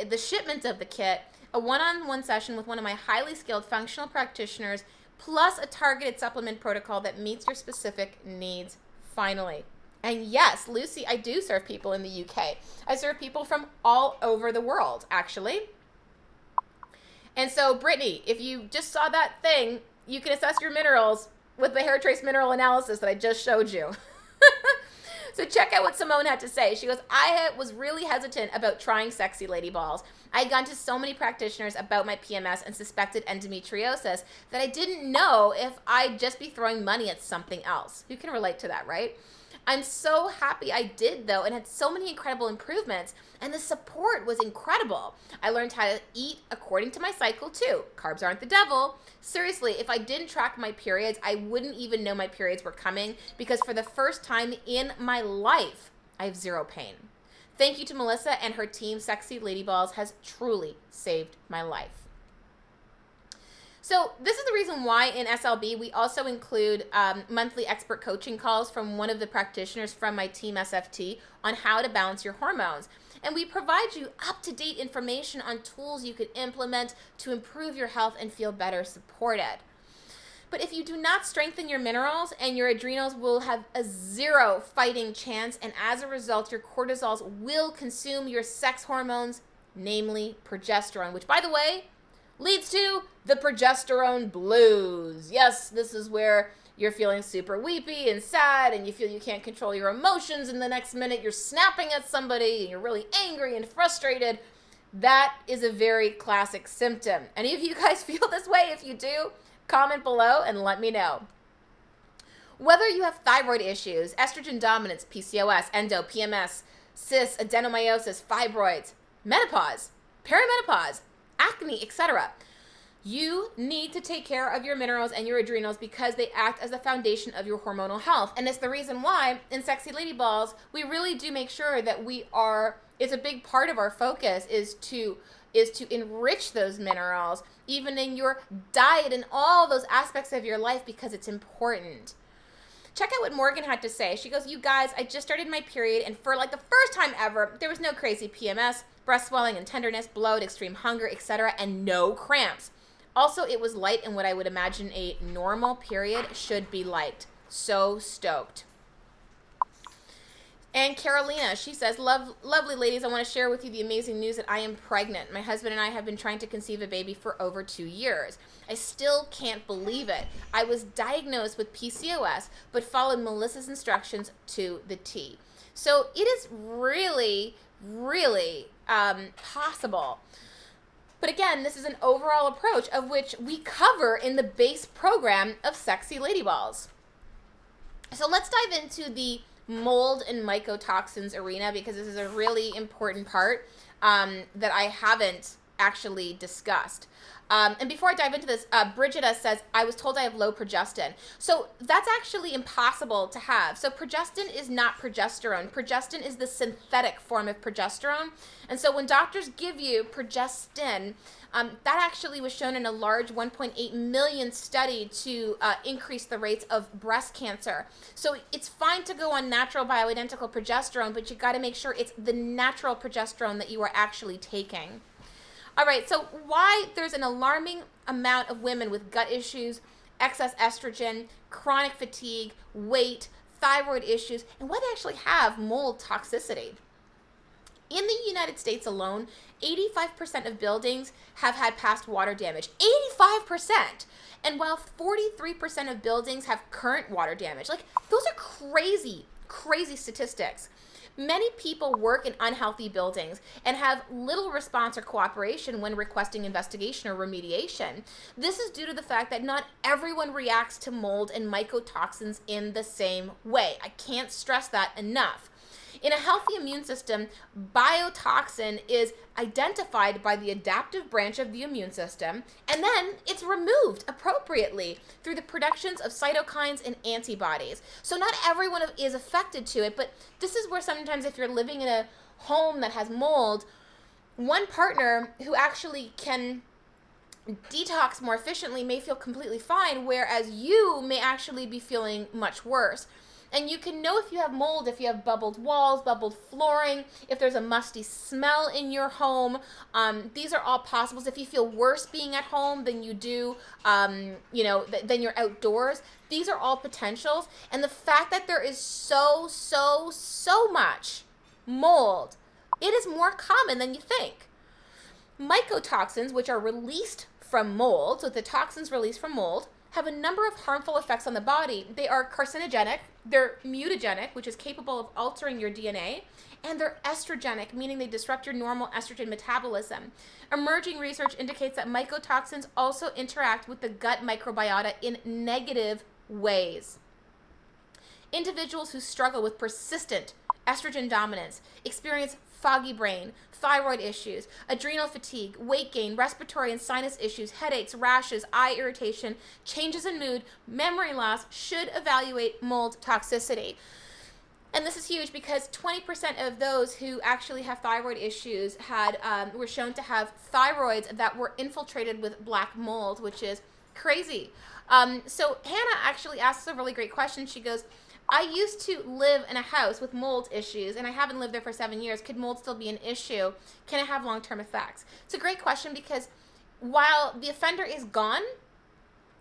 the shipment of the kit, a one-on-one session with one of my highly skilled functional practitioners, plus a targeted supplement protocol that meets your specific needs finally. And yes, Lucy, I do serve people in the UK. I serve people from all over the world, actually. And so, Brittany, if you just saw that thing, you can assess your minerals with the hair trace mineral analysis that I just showed you. So check out what Simone had to say. She goes, I was really hesitant about trying sexy lady balls. I had gone to so many practitioners about my PMS and suspected endometriosis that I didn't know if I'd just be throwing money at something else. You can relate to that, right? I'm so happy I did, though, and had so many incredible improvements, and the support was incredible. I learned how to eat according to my cycle, too. Carbs aren't the devil. Seriously, if I didn't track my periods, I wouldn't even know my periods were coming, because for the first time in my life, I have zero pain. Thank you to Melissa and her team. Sexy Lady Balls has truly saved my life. So this is the reason why in SLB we also include monthly expert coaching calls from one of the practitioners from my team SFT on how to balance your hormones. And we provide you up-to-date information on tools you could implement to improve your health and feel better supported. But if you do not strengthen your minerals, and your adrenals will have a zero fighting chance, and as a result, your cortisols will consume your sex hormones, namely progesterone, which, by the way, leads to the progesterone blues. Yes, this is where you're feeling super weepy and sad, and you feel you can't control your emotions, and the next minute you're snapping at somebody, and you're really angry and frustrated. That is a very classic symptom. Any of you guys feel this way? If you do, comment below and let me know. Whether you have thyroid issues, estrogen dominance, PCOS, endo, PMS, cysts, adenomyosis, fibroids, menopause, perimenopause, acne, etc., you need to take care of your minerals and your adrenals because they act as the foundation of your hormonal health. And it's the reason why in Sexy Lady Balls, we really do make sure that it's a big part of our focus is to enrich those minerals, even in your diet and all those aspects of your life, because it's important. Check out what Morgan had to say. She goes, you guys, I just started my period, and for like the first time ever, there was no crazy PMS, breast swelling and tenderness, bloat, extreme hunger, etc., and no cramps. Also, it was light in what I would imagine a normal period should be like. So stoked. And Carolina, she says, lovely ladies, I want to share with you the amazing news that I am pregnant. My husband and I have been trying to conceive a baby for over 2 years. I still can't believe it. I was diagnosed with PCOS, but followed Melissa's instructions to the T. So it is really, really possible. But again, this is an overall approach of which we cover in the base program of Sexy Lady Balls. So let's dive into the mold and mycotoxins arena, because this is a really important part that I haven't actually discussed. And before I dive into this, Brigida says, I was told I have low progestin. So that's actually impossible to have. So progestin is not progesterone. Progestin is the synthetic form of progesterone. And so when doctors give you progestin, that actually was shown in a large 1.8 million study to increase the rates of breast cancer. So it's fine to go on natural bioidentical progesterone, but you got to make sure it's the natural progesterone that you are actually taking. All right, so why there's an alarming amount of women with gut issues, excess estrogen, chronic fatigue, weight, thyroid issues, and why they actually have mold toxicity. In the United States alone, 85% of buildings have had past water damage. 85%! And while 43% of buildings have current water damage. Like, those are crazy, crazy statistics. Many people work in unhealthy buildings and have little response or cooperation when requesting investigation or remediation. This is due to the fact that not everyone reacts to mold and mycotoxins in the same way. I can't stress that enough. In a healthy immune system, biotoxin is identified by the adaptive branch of the immune system, and then it's removed appropriately through the productions of cytokines and antibodies. So not everyone is affected to it, but this is where sometimes if you're living in a home that has mold, one partner who actually can detox more efficiently may feel completely fine, whereas you may actually be feeling much worse. And you can know if you have mold, if you have bubbled walls, bubbled flooring, if there's a musty smell in your home. These are all possibles. If you feel worse being at home than you do, than you're outdoors, these are all potentials. And the fact that there is so much mold, it is more common than you think. Mycotoxins, which are released from mold, so the toxins released from mold, have a number of harmful effects on the body. They are carcinogenic, they're mutagenic, which is capable of altering your DNA, and they're estrogenic, meaning they disrupt your normal estrogen metabolism. Emerging research indicates that mycotoxins also interact with the gut microbiota in negative ways. Individuals who struggle with persistent estrogen dominance experience foggy brain, thyroid issues, adrenal fatigue, weight gain, respiratory and sinus issues, headaches, rashes, eye irritation, changes in mood, memory loss, should evaluate mold toxicity. And this is huge because 20% of those who actually have thyroid issues were shown to have thyroids that were infiltrated with black mold, which is crazy. So Hannah actually asks a really great question. She goes, I used to live in a house with mold issues, and I haven't lived there for 7 years. Could mold still be an issue? Can it have long-term effects? It's a great question because while the offender is gone,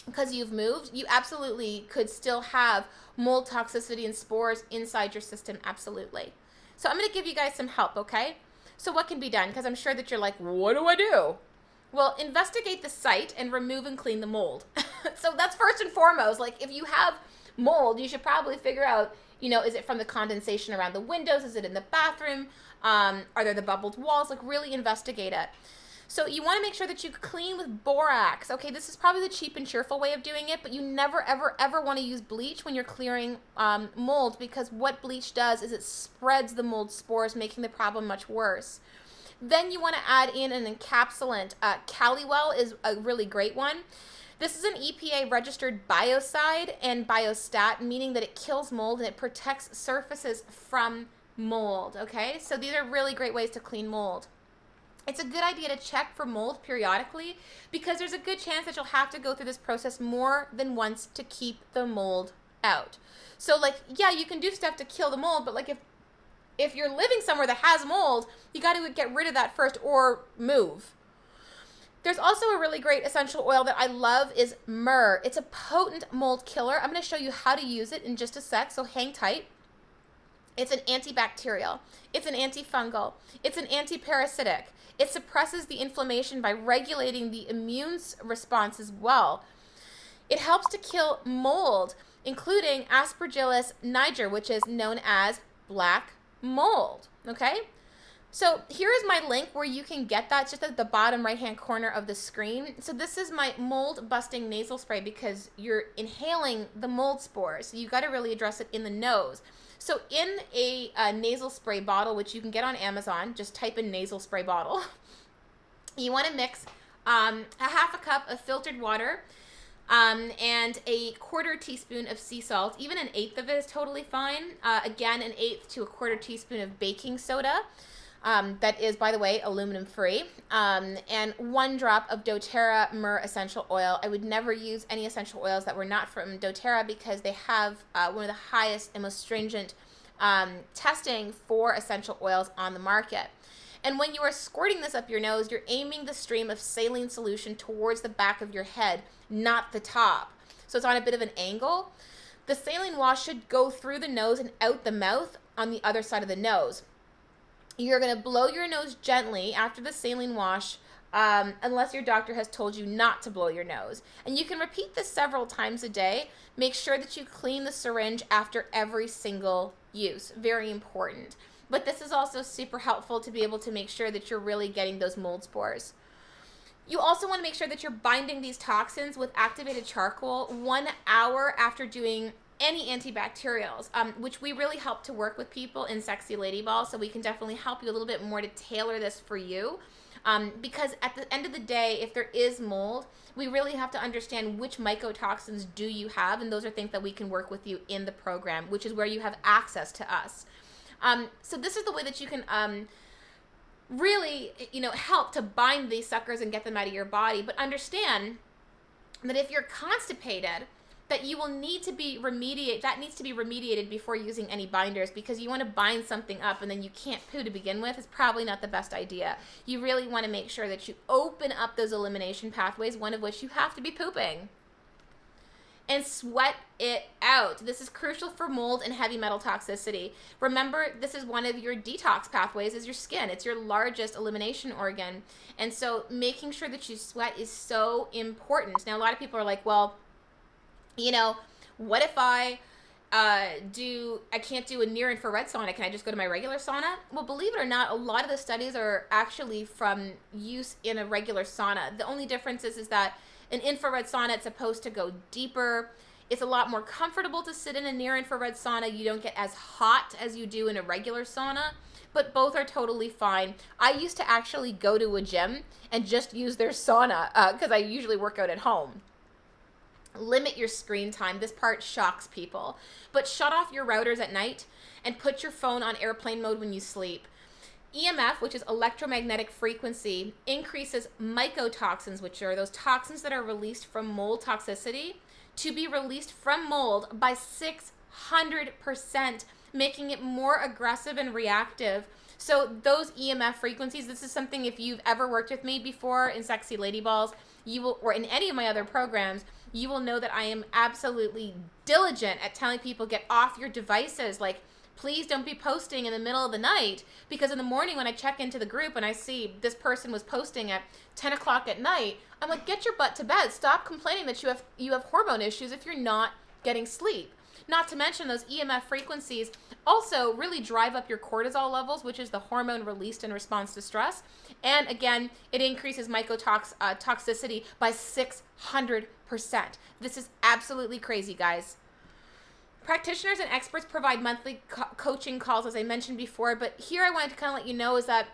because you've moved, you absolutely could still have mold toxicity and spores inside your system, absolutely. So I'm going to give you guys some help, okay? So what can be done? Because I'm sure that you're like, what do I do? Well, investigate the site and remove and clean the mold. So that's first and foremost. Like if you have mold, you should probably figure out, is it from the condensation around the windows? Is it in the bathroom? Are there the bubbled walls? Like really investigate it. So you want to make sure that you clean with borax. Okay, this is probably the cheap and cheerful way of doing it, but you never, ever, ever want to use bleach when you're clearing mold, because what bleach does is it spreads the mold spores, making the problem much worse. Then you want to add in an encapsulant. Caliwell is a really great one. This is an EPA-registered biocide and biostat, meaning that it kills mold and it protects surfaces from mold, okay? So these are really great ways to clean mold. It's a good idea to check for mold periodically because there's a good chance that you'll have to go through this process more than once to keep the mold out. So yeah, you can do stuff to kill the mold, but if you're living somewhere that has mold, you got to get rid of that first or move. There's also a really great essential oil that I love is myrrh. It's a potent mold killer. I'm going to show you how to use it in just a sec, so hang tight. It's an antibacterial. It's an antifungal. It's an antiparasitic. It suppresses the inflammation by regulating the immune response as well. It helps to kill mold, including Aspergillus niger, which is known as black mold, okay? So here is my link where you can get that, just at the bottom right-hand corner of the screen. So this is my mold-busting nasal spray because you're inhaling the mold spores. So you got to really address it in the nose. So in a nasal spray bottle, which you can get on Amazon, just type in nasal spray bottle. You want to mix a half a cup of filtered water and a 1/4 teaspoon of sea salt. Even an eighth of it is totally fine. Again, an eighth to a 1/4 teaspoon of baking soda. That is, by the way, aluminum free, and 1 drop of doTERRA myrrh essential oil. I would never use any essential oils that were not from doTERRA because they have one of the highest and most stringent testing for essential oils on the market. And when you are squirting this up your nose, you're aiming the stream of saline solution towards the back of your head, not the top. So it's on a bit of an angle. The saline wash should go through the nose and out the mouth on the other side of the nose. You're going to blow your nose gently after the saline wash, unless your doctor has told you not to blow your nose. And you can repeat this several times a day. Make sure that you clean the syringe after every single use. Very important. But this is also super helpful to be able to make sure that you're really getting those mold spores. You also want to make sure that you're binding these toxins with activated charcoal 1 hour after doing any antibacterials, which we really help to work with people in Sexy Lady Ball, so we can definitely help you a little bit more to tailor this for you. Because at the end of the day, if there is mold, we really have to understand which mycotoxins do you have, and those are things that we can work with you in the program, which is where you have access to us. So this is the way that you can really, help to bind these suckers and get them out of your body. But understand that if you're constipated, that you will need to be remediated before using any binders, because you want to bind something up and then you can't poo to begin with. Is probably not the best idea. You really want to make sure that you open up those elimination pathways, one of which you have to be pooping. And sweat it out. This is crucial for mold and heavy metal toxicity. Remember, this is one of your detox pathways is your skin. It's your largest elimination organ. And so making sure that you sweat is so important. Now, a lot of people are like, well, You know, what if I can't do a near infrared sauna? Can I just go to my regular sauna? Well, believe it or not, a lot of the studies are actually from use in a regular sauna. The only difference is that an infrared sauna, it's supposed to go deeper. It's a lot more comfortable to sit in a near infrared sauna. You don't get as hot as you do in a regular sauna, but both are totally fine. I used to actually go to a gym and just use their sauna because I usually work out at home. Limit your screen time. This part shocks people. But shut off your routers at night and put your phone on airplane mode when you sleep. EMF, which is electromagnetic frequency, increases mycotoxins, which are those toxins that are released from mold toxicity, to be released from mold by 600%, making it more aggressive and reactive. So those EMF frequencies, this is something, if you've ever worked with me before in Sexy Lady Balls, you will, or in any of my other programs, you will know that I am absolutely diligent at telling people, get off your devices. Like, please don't be posting in the middle of the night, because in the morning when I check into the group and I see this person was posting at 10 o'clock at night, I'm like, get your butt to bed. Stop complaining that you have hormone issues if you're not getting sleep. Not to mention those EMF frequencies also really drive up your cortisol levels, which is the hormone released in response to stress. And again, it increases mycotoxicity by 600%. This is absolutely crazy, guys. Practitioners and experts provide monthly coaching calls, as I mentioned before, but here I wanted to kind of let you know is that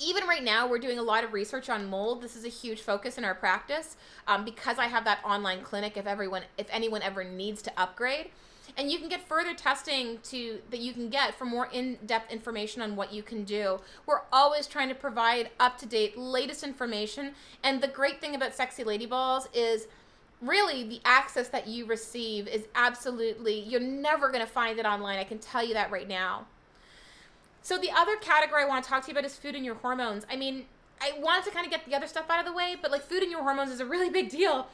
even right now, we're doing a lot of research on mold. This is a huge focus in our practice because I have that online clinic if anyone ever needs to upgrade. And you can get further testing that you can get for more in-depth information on what you can do. We're always trying to provide up-to-date, latest information. And the great thing about Sexy Lady Balls is really the access that you receive is absolutely, you're never going to find it online. I can tell you that right now. So the other category I want to talk to you about is food and your hormones. I mean, I wanted to kind of get the other stuff out of the way, but like food and your hormones is a really big deal.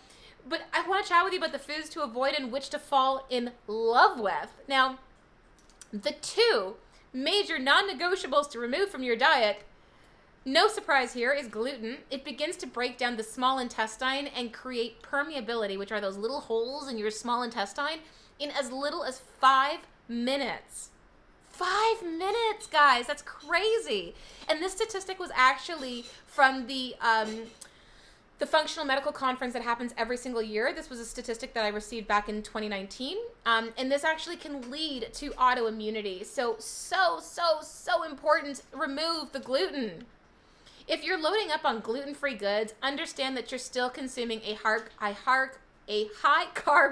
But I want to chat with you about the foods to avoid and which to fall in love with. Now, the two major non-negotiables to remove from your diet, no surprise here, is gluten. It begins to break down the small intestine and create permeability, which are those little holes in your small intestine, in as little as 5 minutes. 5 minutes, guys. That's crazy. And this statistic was actually from the functional medical conference that happens every single year. This was a statistic that I received back in 2019. And this actually can lead to autoimmunity. So important. Remove the gluten. If you're loading up on gluten-free goods, understand that you're still consuming a high-carb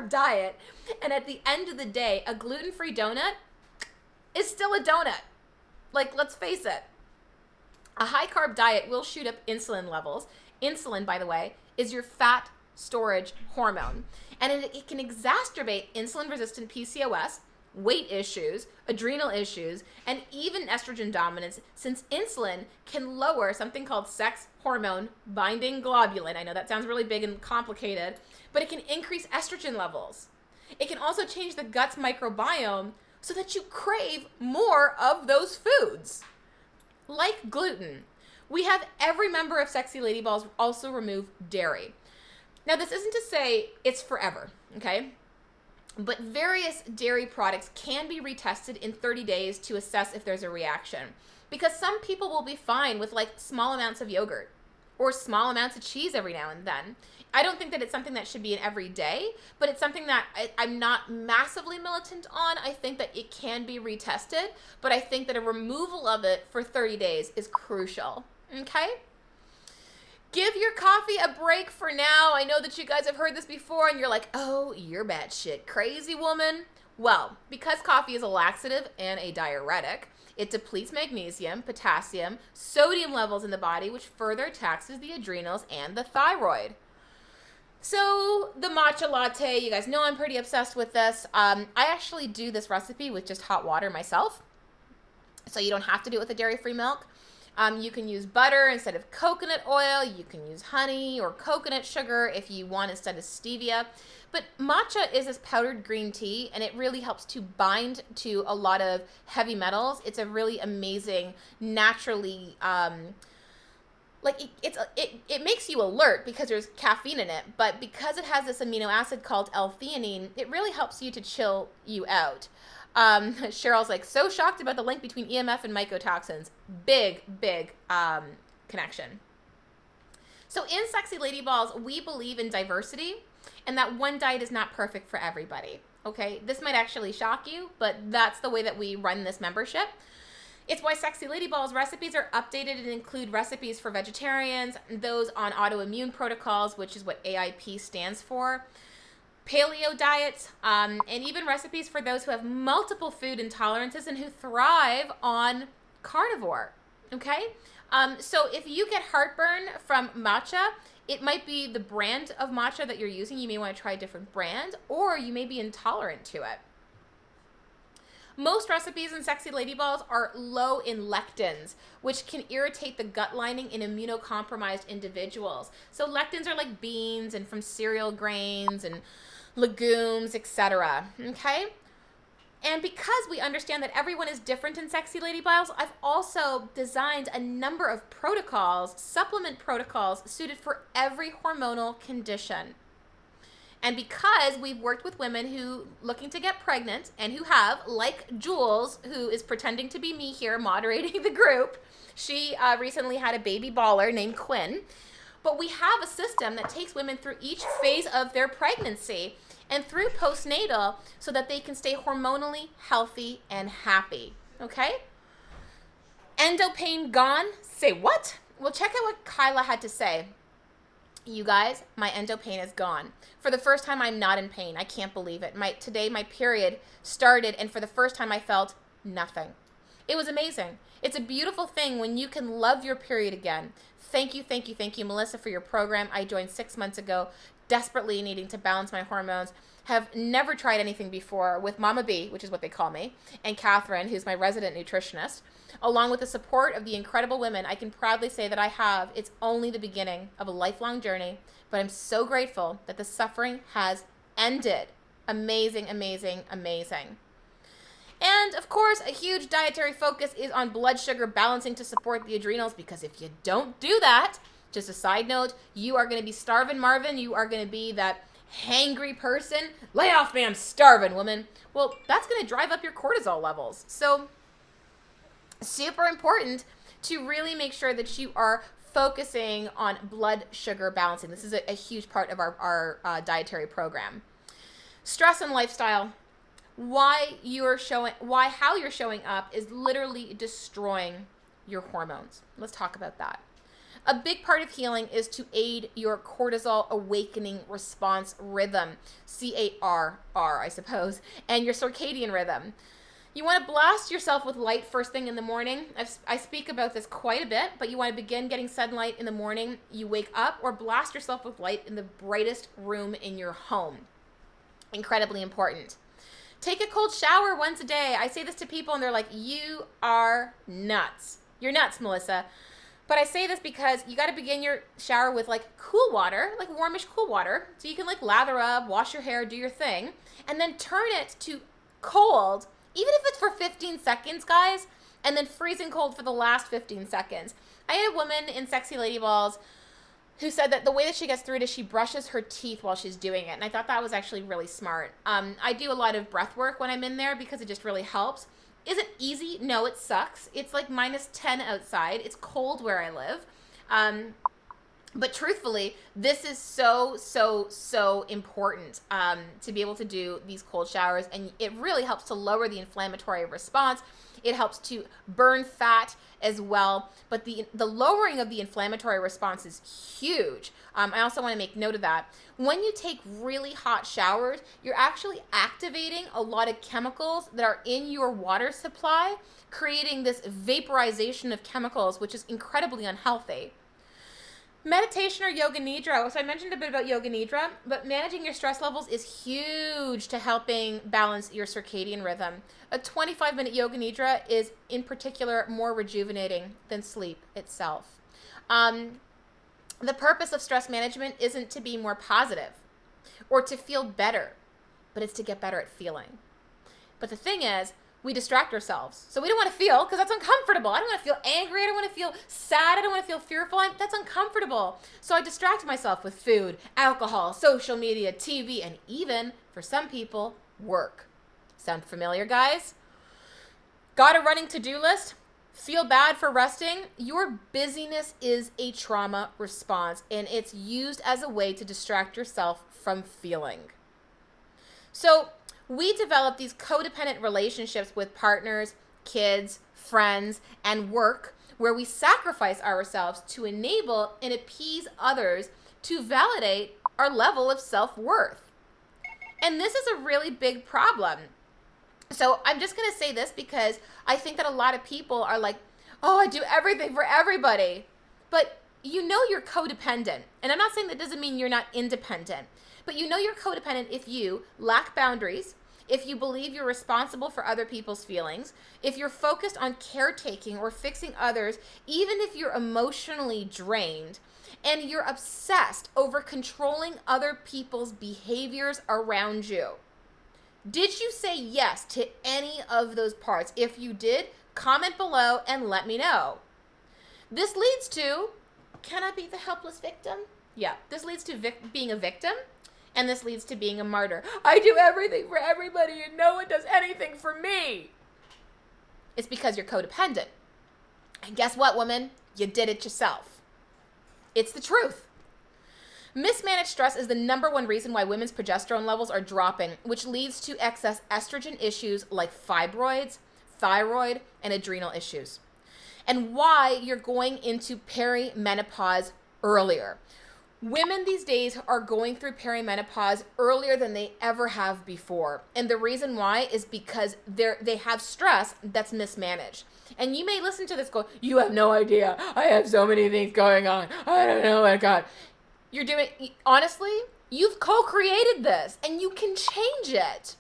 diet. And at the end of the day, a gluten-free donut is still a donut. Like, let's face it. A high-carb diet will shoot up insulin levels. Insulin, by the way, is your fat storage hormone. And it can exacerbate insulin-resistant PCOS, weight issues, adrenal issues, and even estrogen dominance, since insulin can lower something called sex hormone binding globulin. I know that sounds really big and complicated, but it can increase estrogen levels. It can also change the gut's microbiome so that you crave more of those foods. Like gluten, we have every member of Sexy Lady Balls also remove dairy. Now, this isn't to say it's forever, okay? But various dairy products can be retested in 30 days to assess if there's a reaction. Because some people will be fine with like small amounts of yogurt or small amounts of cheese every now and then. I don't think that it's something that should be an everyday, but it's something that I'm not massively militant on. I think that it can be retested, but I think that a removal of it for 30 days is crucial, okay? Give your coffee a break for now. I know that you guys have heard this before and you're like, oh, you're batshit crazy, woman. Well, because coffee is a laxative and a diuretic, it depletes magnesium, potassium, sodium levels in the body, which further taxes the adrenals and the thyroid. So the matcha latte, you guys know I'm pretty obsessed with this. I actually do this recipe with just hot water myself. So you don't have to do it with the dairy-free milk. You can use butter instead of coconut oil. You can use honey or coconut sugar if you want instead of stevia. But matcha is this powdered green tea, and it really helps to bind to a lot of heavy metals. It's a really amazing, naturally like it makes you alert because there's caffeine in it, but because it has this amino acid called L-theanine, it really helps you to chill you out. Cheryl's like, so shocked about the link between EMF and mycotoxins. Big connection. So in Sexy Lady Balls, we believe in diversity and that one diet is not perfect for everybody. Okay, this might actually shock you, but that's the way that we run this membership. It's why Sexy Lady Balls recipes are updated and include recipes for vegetarians, those on autoimmune protocols, which is what AIP stands for, paleo diets, and even recipes for those who have multiple food intolerances and who thrive on carnivore. Okay? So if you get heartburn from matcha, it might be the brand of matcha that you're using. You may want to try a different brand, or you may be intolerant to it. Most recipes in Sexy Lady Balls are low in lectins, which can irritate the gut lining in immunocompromised individuals. So lectins are like beans and from cereal grains and legumes, etc. Okay? And because we understand that everyone is different in Sexy Lady Balls, I've also designed a number of protocols, supplement protocols, suited for every hormonal condition. And because we've worked with women who looking to get pregnant and who have, like Jules, who is pretending to be me here moderating the group, she recently had a baby baller named Quinn. But we have a system that takes women through each phase of their pregnancy and through postnatal so that they can stay hormonally healthy and happy. Okay? Endo pain gone? Say what? Well, check out what Kyla had to say. You guys, my endo pain is gone. For the first time, I'm not in pain. I can't believe it. Today, my period started, and for the first time, I felt nothing. It was amazing. It's a beautiful thing when you can love your period again. Thank you, Melissa, for your program. I joined 6 months ago, desperately needing to balance my hormones. Have never tried anything before with Mama B, which is what they call me, and Catherine, who's my resident nutritionist. Along with the support of the incredible women, I can proudly say that it's only the beginning of a lifelong journey, but I'm so grateful that the suffering has ended. Amazing. And of course, a huge dietary focus is on blood sugar balancing to support the adrenals, because if you don't do that, just a side note, you are going to be starving, Marvin. You are going to be that hangry person. Lay off me, I'm starving, woman. Well, that's going to drive up your cortisol levels. So super important to really make sure that you are focusing on blood sugar balancing. This is a huge part of our dietary program. Stress and lifestyle. How you're showing up is literally destroying your hormones. Let's talk about that. A big part of healing is to aid your cortisol awakening response rhythm, CARR, I suppose, and your circadian rhythm. You want to blast yourself with light first thing in the morning. I speak about this quite a bit, but you want to begin getting sunlight in the morning. You wake up, or blast yourself with light in the brightest room in your home. Incredibly important. Take a cold shower once a day. I say this to people and they're like, you are nuts. You're nuts, Melissa. But I say this because you got to begin your shower with like cool water, like warmish cool water. So you can like lather up, wash your hair, do your thing, and then turn it to cold, even if it's for 15 seconds, guys, and then freezing cold for the last 15 seconds. I had a woman in Sexy Lady Balls who said that the way that she gets through it is she brushes her teeth while she's doing it. And I thought that was actually really smart. I do a lot of breath work when I'm in there because it just really helps. Is it easy? No, it sucks. It's like -10 outside. It's cold where I live. But truthfully, this is so important to be able to do these cold showers. And it really helps to lower the inflammatory response. It helps to burn fat as well. But the lowering of the inflammatory response is huge. I also want to make note of that. When you take really hot showers, you're actually activating a lot of chemicals that are in your water supply, creating this vaporization of chemicals, which is incredibly unhealthy. Meditation or yoga nidra. So I mentioned a bit about yoga nidra, but managing your stress levels is huge to helping balance your circadian rhythm. A 25-minute yoga nidra is in particular more rejuvenating than sleep itself. The purpose of stress management isn't to be more positive or to feel better, but it's to get better at feeling. But the thing is, we distract ourselves. So we don't want to feel, because that's uncomfortable. I don't want to feel angry. I don't want to feel sad. I don't want to feel fearful. That's uncomfortable. So I distract myself with food, alcohol, social media, TV, and even, for some people, work. Sound familiar, guys? Got a running to-do list? Feel bad for resting? Your busyness is a trauma response, and it's used as a way to distract yourself from feeling. So we develop these codependent relationships with partners, kids, friends, and work, where we sacrifice ourselves to enable and appease others to validate our level of self-worth. And this is a really big problem. So I'm just going to say this because I think that a lot of people are like, oh, I do everything for everybody. But you know you're codependent. And I'm not saying that doesn't mean you're not independent. But you know you're codependent if you lack boundaries, if you believe you're responsible for other people's feelings, if you're focused on caretaking or fixing others, even if you're emotionally drained, and you're obsessed over controlling other people's behaviors around you. Did you say yes to any of those parts? If you did, comment below and let me know. This leads to, can I be the helpless victim? Yeah, this leads to being a victim, and this leads to being a martyr. I do everything for everybody and no one does anything for me. It's because you're codependent. And guess what, woman? You did it yourself. It's the truth. Mismanaged stress is the number one reason why women's progesterone levels are dropping, which leads to excess estrogen issues like fibroids, thyroid, and adrenal issues. And why you're going into perimenopause earlier. Women these days are going through perimenopause earlier than they ever have before. And the reason why is because they have stress that's mismanaged. And you may listen to this go, you have no idea. I have so many things going on. I don't know, my God. Honestly, you've co-created this and you can change it.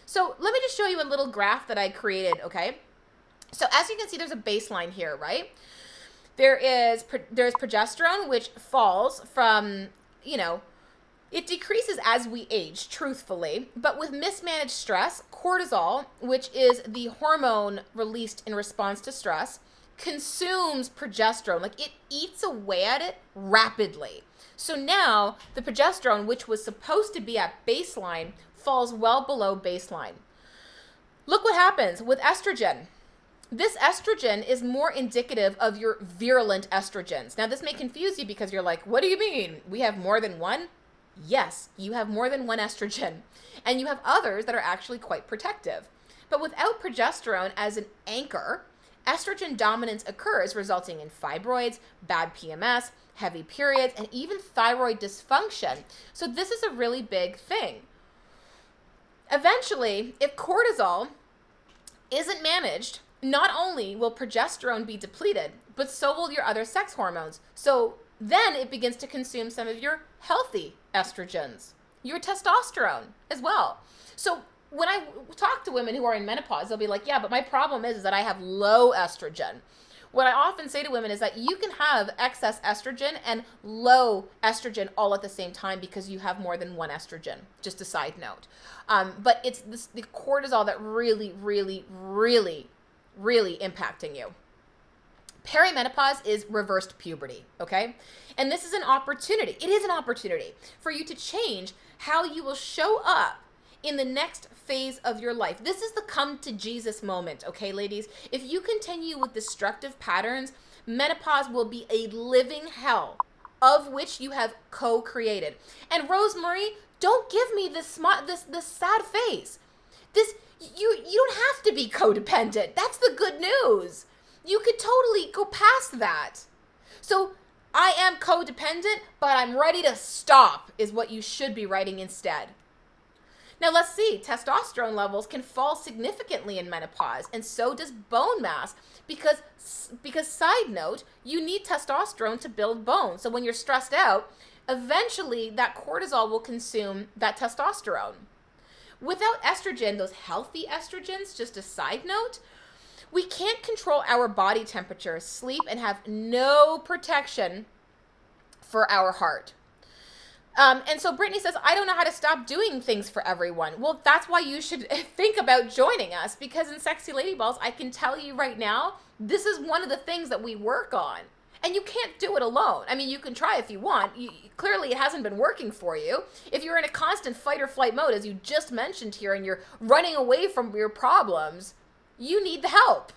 So let me just show you a little graph that I created, okay? So as you can see, there's a baseline here, right? There's progesterone, which falls from, it decreases as we age, truthfully. But with mismanaged stress, cortisol, which is the hormone released in response to stress, consumes progesterone. Like it eats away at it rapidly. So now the progesterone, which was supposed to be at baseline, falls well below baseline. Look what happens with estrogen. This estrogen is more indicative of your virulent estrogens. Now, this may confuse you because you're like, what do you mean? We have more than one? Yes, you have more than one estrogen. And you have others that are actually quite protective. But without progesterone as an anchor, estrogen dominance occurs, resulting in fibroids, bad PMS, heavy periods, and even thyroid dysfunction. So this is a really big thing. Eventually, if cortisol isn't managed, not only will progesterone be depleted, but so will your other sex hormones. So then it begins to consume some of your healthy estrogens, your testosterone as well. So when I talk to women who are in menopause, they'll be like, yeah, but my problem is that I have low estrogen. What I often say to women is that you can have excess estrogen and low estrogen all at the same time because you have more than one estrogen, just a side note. But it's the cortisol that really, really, really, really impacting you. Perimenopause is reversed puberty, okay? And this is an opportunity. It is an opportunity for you to change how you will show up in the next phase of your life. This is the come to Jesus moment, okay, ladies? If you continue with destructive patterns, menopause will be a living hell of which you have co-created. And Rosemary, don't give me this sad face. You don't have to be codependent. That's the good news. You could totally go past that. So I am codependent, but I'm ready to stop is what you should be writing instead. Now let's see, testosterone levels can fall significantly in menopause, and so does bone mass, because side note, you need testosterone to build bone. So when you're stressed out, eventually that cortisol will consume that testosterone. Without estrogen, those healthy estrogens, just a side note, we can't control our body temperature, sleep, and have no protection for our heart. And so Brittany says, I don't know how to stop doing things for everyone. Well, that's why you should think about joining us, because in Sexy Lady Balls, I can tell you right now, this is one of the things that we work on. And you can't do it alone. I mean, you can try if you want. Clearly, it hasn't been working for you. If you're in a constant fight or flight mode, as you just mentioned here, and you're running away from your problems, you need the help.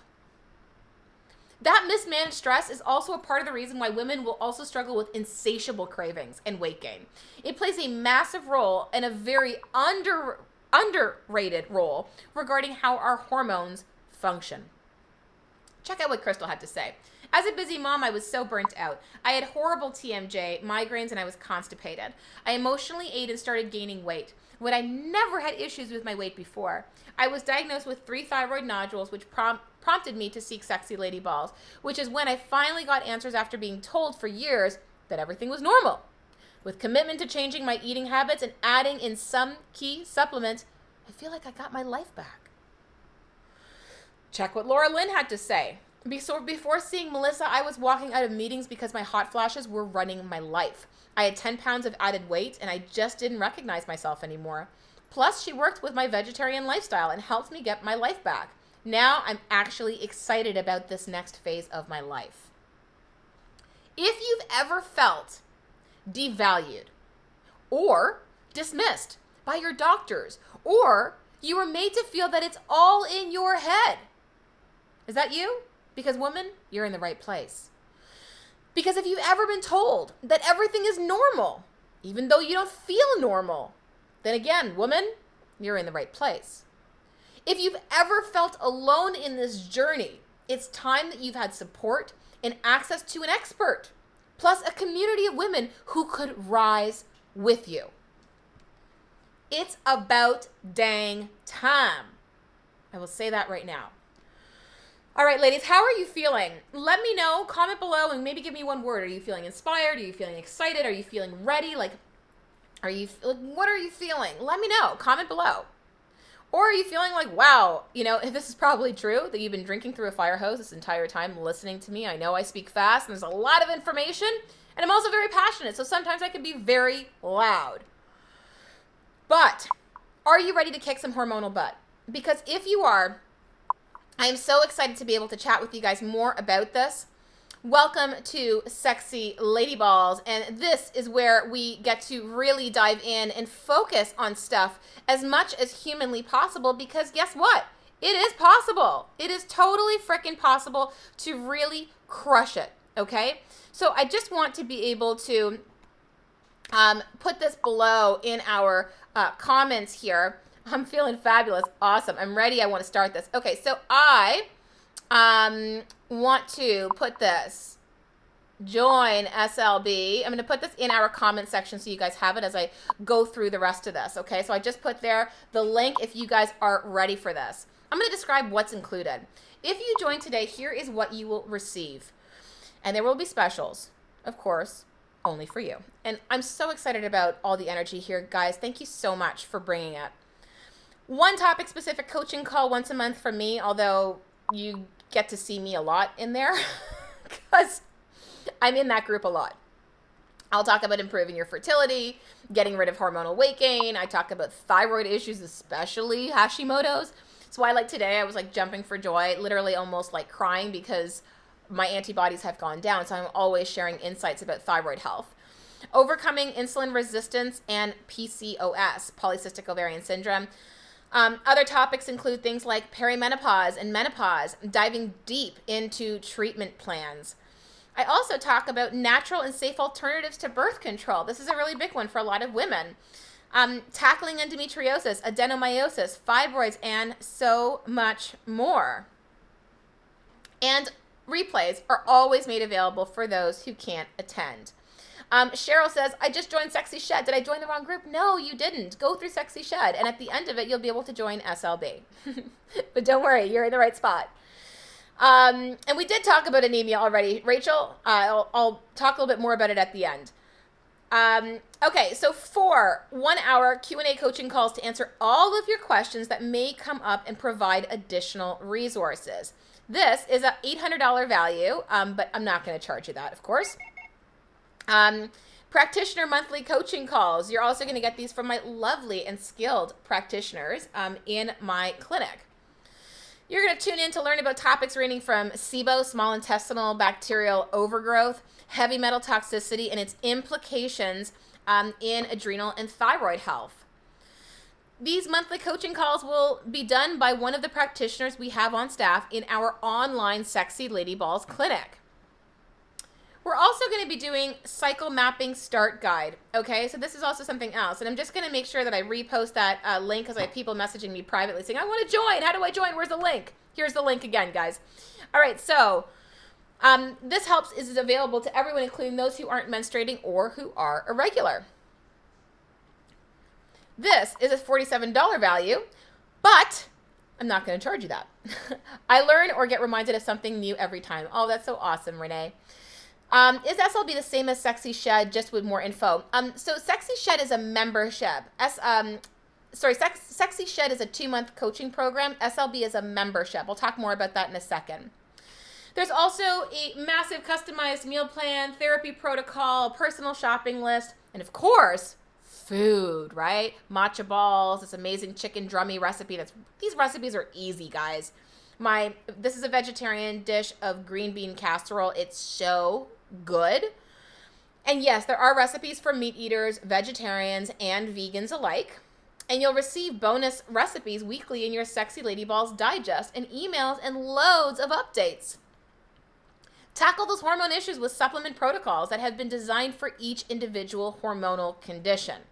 That mismanaged stress is also a part of the reason why women will also struggle with insatiable cravings and weight gain. It plays a massive role and a very underrated role regarding how our hormones function. Check out what Crystal had to say. As a busy mom, I was so burnt out. I had horrible TMJ, migraines, and I was constipated. I emotionally ate and started gaining weight when I never had issues with my weight before. I was diagnosed with 3 thyroid nodules, which prompted me to seek Sexy Lady Balls, which is when I finally got answers after being told for years that everything was normal. With commitment to changing my eating habits and adding in some key supplements, I feel like I got my life back. Check what Laura Lynn had to say. Before seeing Melissa, I was walking out of meetings because my hot flashes were running my life. I had 10 pounds of added weight, and I just didn't recognize myself anymore. Plus, she worked with my vegetarian lifestyle and helped me get my life back. Now, I'm actually excited about this next phase of my life. If you've ever felt devalued or dismissed by your doctors, or you were made to feel that it's all in your head, is that you? Because woman, you're in the right place. Because if you've ever been told that everything is normal, even though you don't feel normal, then again, woman, you're in the right place. If you've ever felt alone in this journey, it's time that you've had support and access to an expert, plus a community of women who could rise with you. It's about dang time. I will say that right now. All right, ladies, how are you feeling? Let me know, comment below, and maybe give me one word. Are you feeling inspired? Are you feeling excited? Are you feeling ready? What are you feeling? Let me know, comment below. Or are you feeling like, wow, if this is probably true, that you've been drinking through a fire hose this entire time listening to me. I know I speak fast, and there's a lot of information, and I'm also very passionate, so sometimes I can be very loud. But are you ready to kick some hormonal butt? Because if you are, I am so excited to be able to chat with you guys more about this. Welcome to Sexy Lady Balls, and this is where we get to really dive in and focus on stuff as much as humanly possible, because guess what? It is possible. It is totally freaking possible to really crush it, okay? So I just want to be able to put this below in our comments here. I'm feeling fabulous. Awesome. I'm ready. I want to start this. Okay, so I want to put this, join SLB. I'm going to put this in our comment section so you guys have it as I go through the rest of this. Okay, so I just put there the link if you guys are ready for this. I'm going to describe what's included. If you join today, here is what you will receive. And there will be specials, of course, only for you. And I'm so excited about all the energy here, guys. Thank you so much for bringing it. One topic specific coaching call once a month from me, although you get to see me a lot in there because I'm in that group a lot. I'll talk about improving your fertility, getting rid of hormonal weight gain. I talk about thyroid issues, especially hashimoto's. That's why today I was jumping for joy, literally almost crying because my antibodies have gone down. So I'm always sharing insights about thyroid health. Overcoming insulin resistance and PCOS, polycystic ovarian syndrome. Other topics include things like perimenopause and menopause, diving deep into treatment plans. I also talk about natural and safe alternatives to birth control. This is a really big one for a lot of women. Tackling endometriosis, adenomyosis, fibroids, and so much more. And replays are always made available for those who can't attend. Cheryl says, I just joined Sexy Shed. Did I join the wrong group? No, you didn't. Go through Sexy Shed, and at the end of it, you'll be able to join SLB. But don't worry, you're in the right spot. And we did talk about anemia already. Rachel, I'll talk a little bit more about it at the end. Okay, so 4 1-hour Q&A coaching calls to answer all of your questions that may come up and provide additional resources. This is a $800 value, but I'm not going to charge you that, of course. Practitioner monthly coaching calls. You're also going to get these from my lovely and skilled practitioners in my clinic. You're going to tune in to learn about topics ranging from SIBO, small intestinal bacterial overgrowth, heavy metal toxicity, and its implications in adrenal and thyroid health. These monthly coaching calls will be done by one of the practitioners we have on staff in our online Sexy Lady Balls clinic. We're also going to be doing cycle mapping start guide. Okay, so this is also something else. And I'm just going to make sure that I repost that link because I have people messaging me privately saying, I want to join. How do I join? Where's the link? Here's the link again, guys. All right, so this is available to everyone, including those who aren't menstruating or who are irregular. This is a $47 value, but I'm not going to charge you that. I learn or get reminded of something new every time. Oh, that's so awesome, Renee. Is SLB the same as Sexy Shed, just with more info? So Sexy Shed is a membership. Sexy Shed is a 2-month coaching program. SLB is a membership. We'll talk more about that in a second. There's also a massive customized meal plan, therapy protocol, personal shopping list, and of course, food, right? Matcha balls, this amazing chicken drummy recipe. These recipes are easy, guys. This is a vegetarian dish of green bean casserole. It's so good. And yes, there are recipes for meat eaters, vegetarians, and vegans alike. And you'll receive bonus recipes weekly in your Sexy Lady Balls digest and emails and loads of updates. Tackle those hormone issues with supplement protocols that have been designed for each individual hormonal condition.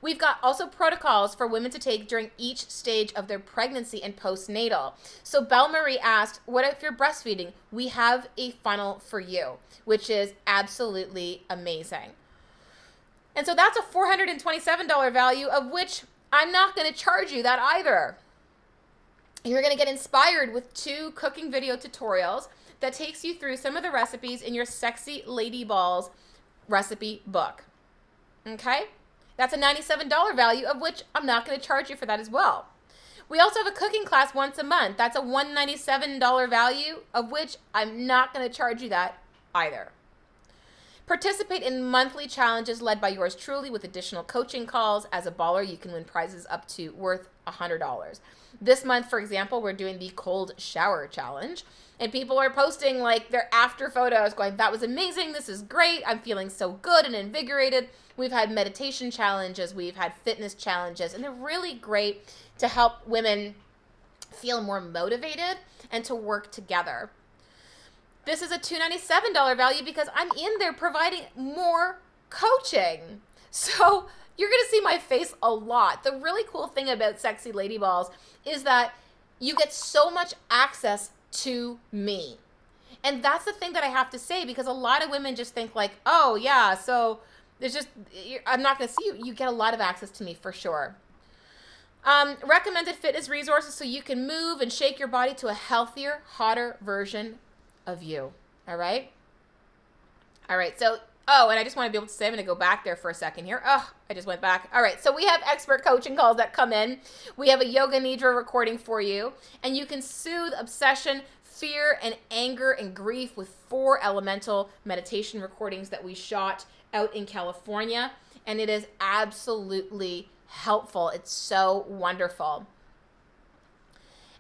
We've got also protocols for women to take during each stage of their pregnancy and postnatal. So Belle Marie asked, what if you're breastfeeding? We have a funnel for you, which is absolutely amazing. And so that's a $427 value, of which I'm not going to charge you that either. You're going to get inspired with 2 cooking video tutorials that takes you through some of the recipes in your Sexy Lady Balls recipe book. Okay? That's a $97 value, of which I'm not going to charge you for that as well. We also have a cooking class once a month. That's a $197 value, of which I'm not going to charge you that either. Participate in monthly challenges led by yours truly with additional coaching calls. As a baller, you can win prizes up to worth $100. This month, for example, we're doing the cold shower challenge. And people are posting like their after photos going, that was amazing. This is great. I'm feeling so good and invigorated. We've had meditation challenges. We've had fitness challenges. And they're really great to help women feel more motivated and to work together. This is a $297 value because I'm in there providing more coaching. So you're going to see my face a lot. The really cool thing about Sexy Lady Balls is that you get so much access to me. And that's the thing that I have to say, because a lot of women just think like, oh yeah, so I'm not going to see you. You get a lot of access to me for sure. Recommended fitness resources so you can move and shake your body to a healthier, hotter version of you. All right. So, and I just want to be able to say, I'm going to go back there for a second here. I just went back. All right. So we have expert coaching calls that come in. We have a yoga nidra recording for you, and you can soothe obsession, fear, and anger and grief with 4 elemental meditation recordings that we shot out in California. And it is absolutely helpful. It's so wonderful.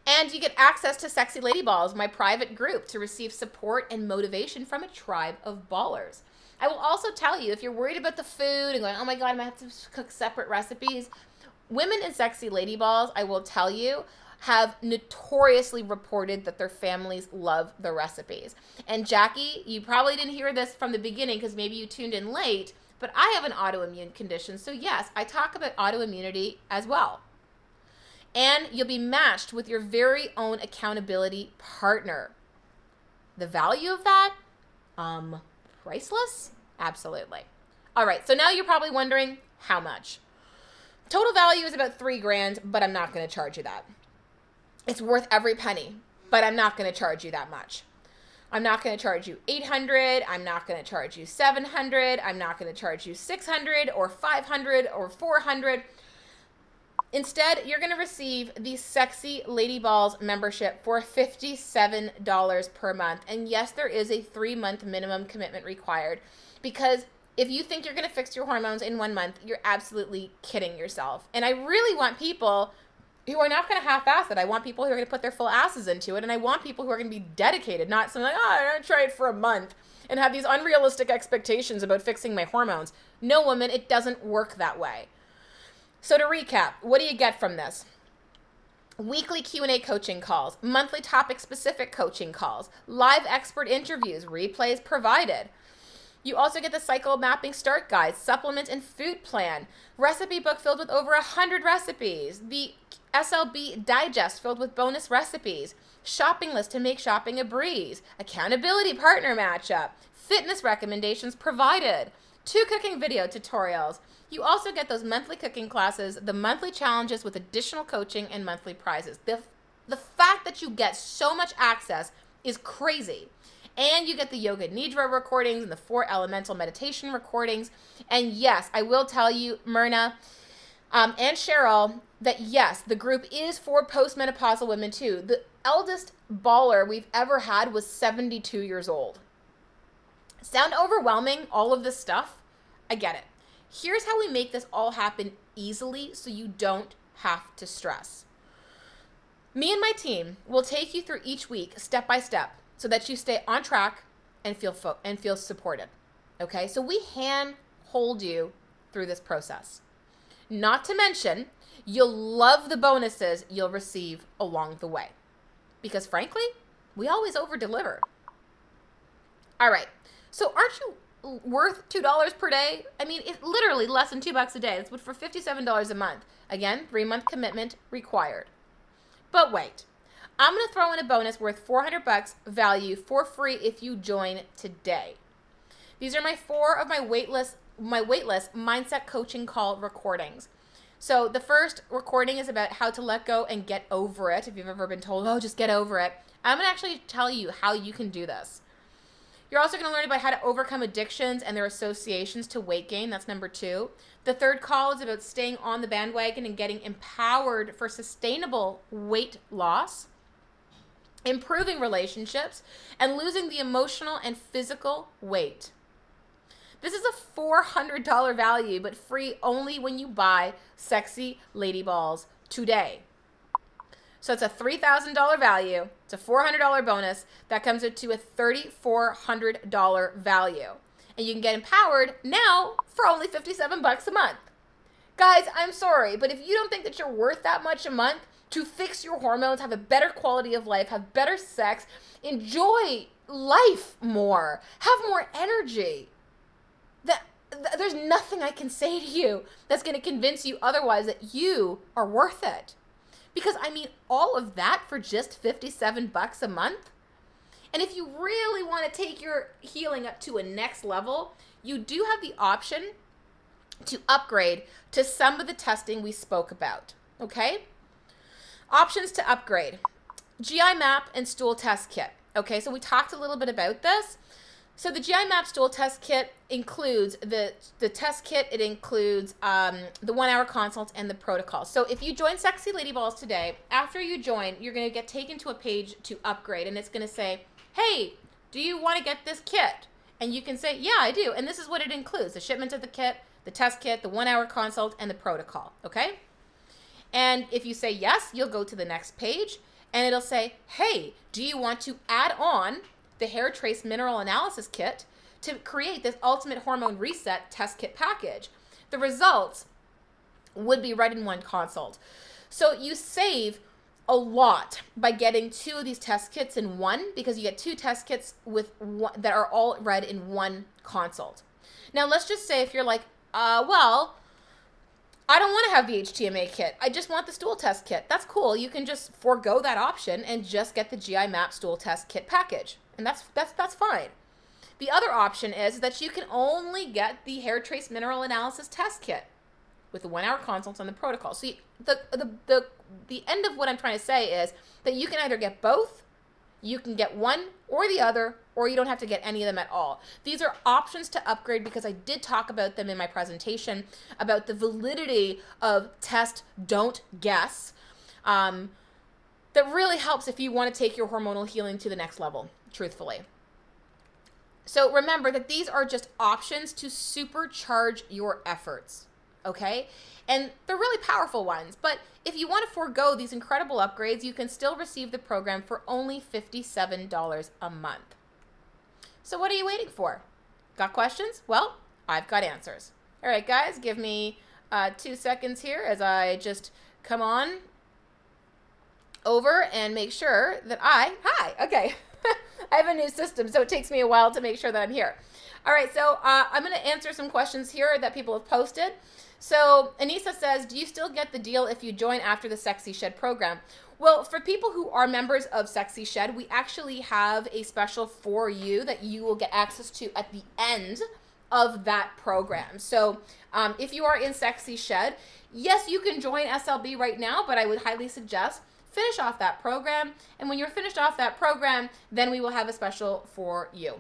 And you get access to Sexy Lady Balls, my private group, to receive support and motivation from a tribe of ballers. I will also tell you, if you're worried about the food and going, oh my God, I'm going to have to cook separate recipes, women in Sexy Lady Balls, I will tell you, have notoriously reported that their families love the recipes. And Jackie, you probably didn't hear this from the beginning because maybe you tuned in late, but I have an autoimmune condition. So yes, I talk about autoimmunity as well. And you'll be matched with your very own accountability partner. The value of that? Priceless? Absolutely. All right, so now you're probably wondering how much. Total value is about $3,000, but I'm not going to charge you that. It's worth every penny, but I'm not going to charge you that much. I'm not going to charge you $800. I'm not going to charge you $700. I'm not going to charge you $600 or $500 or $400. Instead, you're going to receive the Sexy Lady Balls membership for $57 per month. And yes, there is a 3-month minimum commitment required, because If you think you're going to fix your hormones in 1 month, you're absolutely kidding yourself. And I really want people who are not going to half-ass it. I want people who are going to put their full asses into it. And I want people who are going to be dedicated, not something like, oh, I'm going to try it for a month and have these unrealistic expectations about fixing my hormones. No, woman, it doesn't work that way. So to recap, what do you get from this? Weekly Q&A coaching calls, monthly topic-specific coaching calls, live expert interviews, replays provided. You also get the cycle mapping start guide, supplement and food plan, recipe book filled with over 100 recipes, the SLB digest filled with bonus recipes, shopping list to make shopping a breeze, accountability partner matchup, fitness recommendations provided, 2 cooking video tutorials. You also get those monthly cooking classes, the monthly challenges with additional coaching and monthly prizes. The fact that you get so much access is crazy. And you get the Yoga Nidra recordings and the 4 elemental meditation recordings. And yes, I will tell you, Myrna and Cheryl, that yes, the group is for postmenopausal women too. The eldest baller we've ever had was 72 years old. Sound overwhelming, all of this stuff? I get it. Here's how we make this all happen easily so you don't have to stress. Me and my team will take you through each week step by step so that you stay on track and feel supported. Okay? So we hand hold you through this process. Not to mention, you'll love the bonuses you'll receive along the way. Because frankly, we always over-deliver. All right. So aren't you worth $2 per day? I mean, it's literally less than $2 a day. That's what for $57 a month. Again, 3-month commitment required. But wait, I'm going to throw in a bonus worth $400 value for free if you join today. These are my 4 of my waitlist mindset coaching call recordings. So the first recording is about how to let go and get over it. If you've ever been told, oh, just get over it, I'm going to actually tell you how you can do this. You're also going to learn about how to overcome addictions and their associations to weight gain. That's number 2. The third call is about staying on the bandwagon and getting empowered for sustainable weight loss, improving relationships, and losing the emotional and physical weight. This is a $400 value, but free only when you buy Sexy Lady Balls today. So it's a $3,000 value. It's a $400 bonus. That comes up to a $3,400 value. And you can get empowered now for only $57 a month. Guys, I'm sorry, but if you don't think that you're worth that much a month to fix your hormones, have a better quality of life, have better sex, enjoy life more, have more energy, there's nothing I can say to you that's going to convince you otherwise that you are worth it. Because, I mean, all of that for just $57 a month? And if you really want to take your healing up to a next level, you do have the option to upgrade to some of the testing we spoke about, okay? Options to upgrade. GI map and stool test kit. Okay, so we talked a little bit about this. So the GI map stool test kit includes the test kit. It includes the 1-hour consult and the protocol. So if you join Sexy Lady Balls today, after you join, you're going to get taken to a page to upgrade. And it's going to say, hey, do you want to get this kit? And you can say, yeah, I do. And this is what it includes. The shipment of the kit, the test kit, the 1-hour consult, and the protocol. Okay? And if you say yes, you'll go to the next page. And it'll say, hey, do you want to add on the hair trace mineral analysis kit to create this ultimate hormone reset test kit package? The results would be right in one consult. So you save a lot by getting 2 of these test kits in one, because you get 2 test kits with one, that are all read in one consult. Now let's just say if you're like, well, I don't want to have the HTMA kit. I just want the stool test kit. That's cool. You can just forego that option and just get the GI map stool test kit package. And that's fine. The other option is that you can only get the hair trace mineral analysis test kit with the 1-hour consults on the protocol. So the end of what I'm trying to say is that you can either get both, you can get one or the other, or you don't have to get any of them at all. These are options to upgrade because I did talk about them in my presentation about the validity of test, don't guess. That really helps if you want to take your hormonal healing to the next level, truthfully. So remember that these are just options to supercharge your efforts, okay? And they're really powerful ones. But if you want to forego these incredible upgrades, you can still receive the program for only $57 a month. So what are you waiting for? Got questions? Well, I've got answers. All right, guys, give me 2 seconds here as I just come on over and make sure that hi, okay. I have a new system, so it takes me a while to make sure that I'm here. All right, so I'm going to answer some questions here that people have posted. So Anissa says, do you still get the deal if you join after the Sexy Shed program? Well, for people who are members of Sexy Shed, we actually have a special for you that you will get access to at the end of that program. So if you are in Sexy Shed, yes, you can join SLB right now, but I would highly suggest finish off that program. And when you're finished off that program, then we will have a special for you.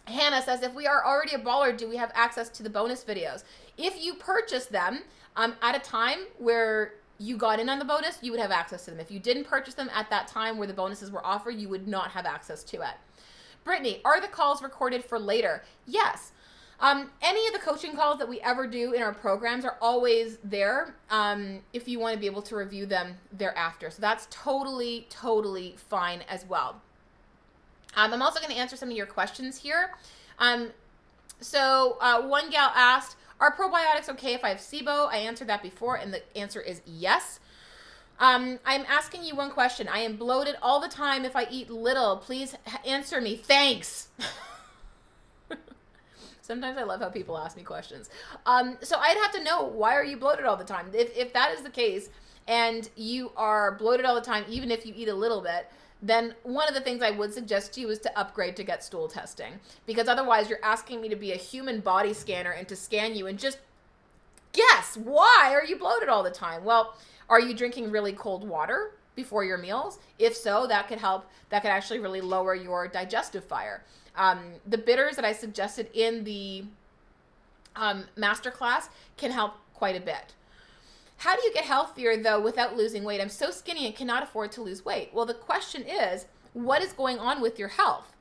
Hannah says, if we are already a baller, do we have access to the bonus videos? If you purchase them at a time where you got in on the bonus, you would have access to them. If you didn't purchase them at that time where the bonuses were offered, you would not have access to it. Brittany, are the calls recorded for later? Yes. Any of the coaching calls that we ever do in our programs are always there if you want to be able to review them thereafter. So that's totally, totally fine as well. I'm also going to answer some of your questions here. So one gal asked, are probiotics okay if I have SIBO? I answered that before, and the answer is yes. I'm asking you one question. I am bloated all the time if I eat little. Please answer me. Thanks. Sometimes I love how people ask me questions. So I'd have to know, why are you bloated all the time? If that is the case, and you are bloated all the time, even if you eat a little bit, then one of the things I would suggest to you is to upgrade to get stool testing. Because otherwise you're asking me to be a human body scanner and to scan you and just guess, why are you bloated all the time? Well, are you drinking really cold water before your meals? If so, that could help. That could actually really lower your digestive fire. The bitters that I suggested in the masterclass can help quite a bit. How do you get healthier, though, without losing weight? I'm so skinny and cannot afford to lose weight. Well, the question is, what is going on with your health?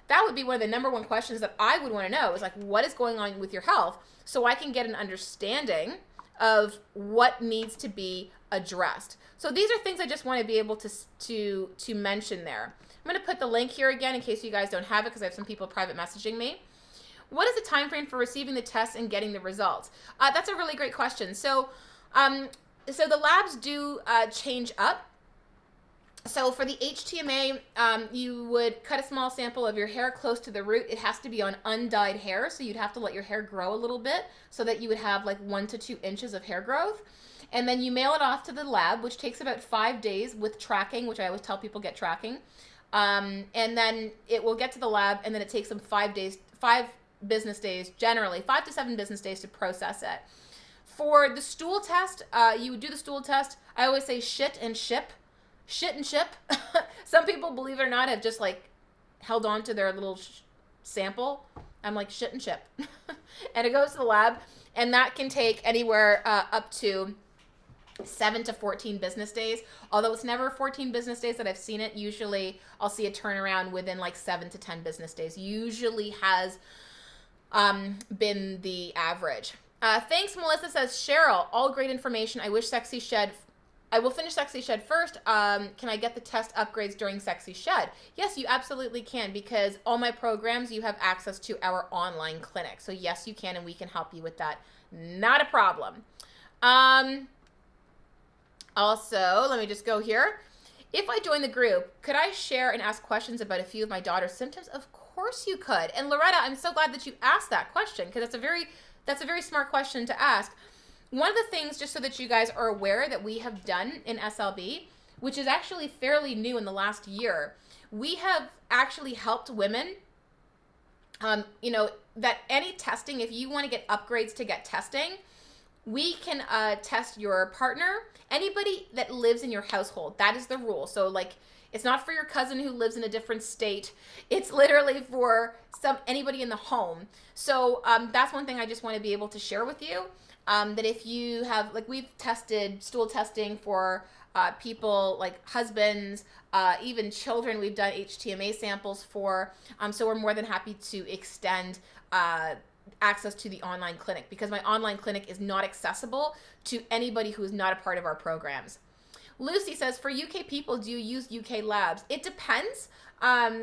That would be one of the number one questions that I would want to know, is like, what is going on with your health, so I can get an understanding of what needs to be addressed. So these are things I just want to be able to mention there. I'm going to put the link here again in case you guys don't have it, because I have some people private messaging me. What is the time frame for receiving the tests and getting the results? That's a really great question. So the labs do change up. So for the HTMA, you would cut a small sample of your hair close to the root. It has to be on undyed hair, so you'd have to let your hair grow a little bit so that you would have like 1 to 2 inches of hair growth. And then you mail it off to the lab, which takes about 5 days with tracking, which I always tell people get tracking. And then it will get to the lab, and then it takes them 5 business days, generally 5 to 7 business days to process it. For the stool test, you would do the stool test. I always say shit and ship. Some people, believe it or not, have just like held on to their little sample. I'm like, shit and ship. And it goes to the lab, and that can take anywhere up to 7 to 14 business days. Although it's never 14 business days that I've seen it. Usually I'll see a turnaround within like 7 to 10 business days. Usually has been the average. Thanks, Melissa says, Cheryl, all great information. I will finish Sexy Shed first. Can I get the test upgrades during Sexy Shed? Yes, you absolutely can, because all my programs, you have access to our online clinic. So yes, you can, and we can help you with that. Not a problem. Also, let me just go here. If I join the group, could I share and ask questions about a few of my daughter's symptoms? Of course you could. And Loretta, I'm so glad that you asked that question, because that's a very smart question to ask. One of the things, just so that you guys are aware, that we have done in SLB, which is actually fairly new in the last year, we have actually helped women, that any testing, if you want to get upgrades to get testing, we can test your partner, anybody that lives in your household. That is the rule. So like, it's not for your cousin who lives in a different state. It's literally for anybody in the home. So that's one thing I just want to be able to share with you. That if you have, like, we've tested stool testing for people like husbands, even children we've done HTMA samples for. So we're more than happy to extend access to the online clinic, because my online clinic is not accessible to anybody who is not a part of our programs. Lucy says, for UK people, do you use UK labs? It depends.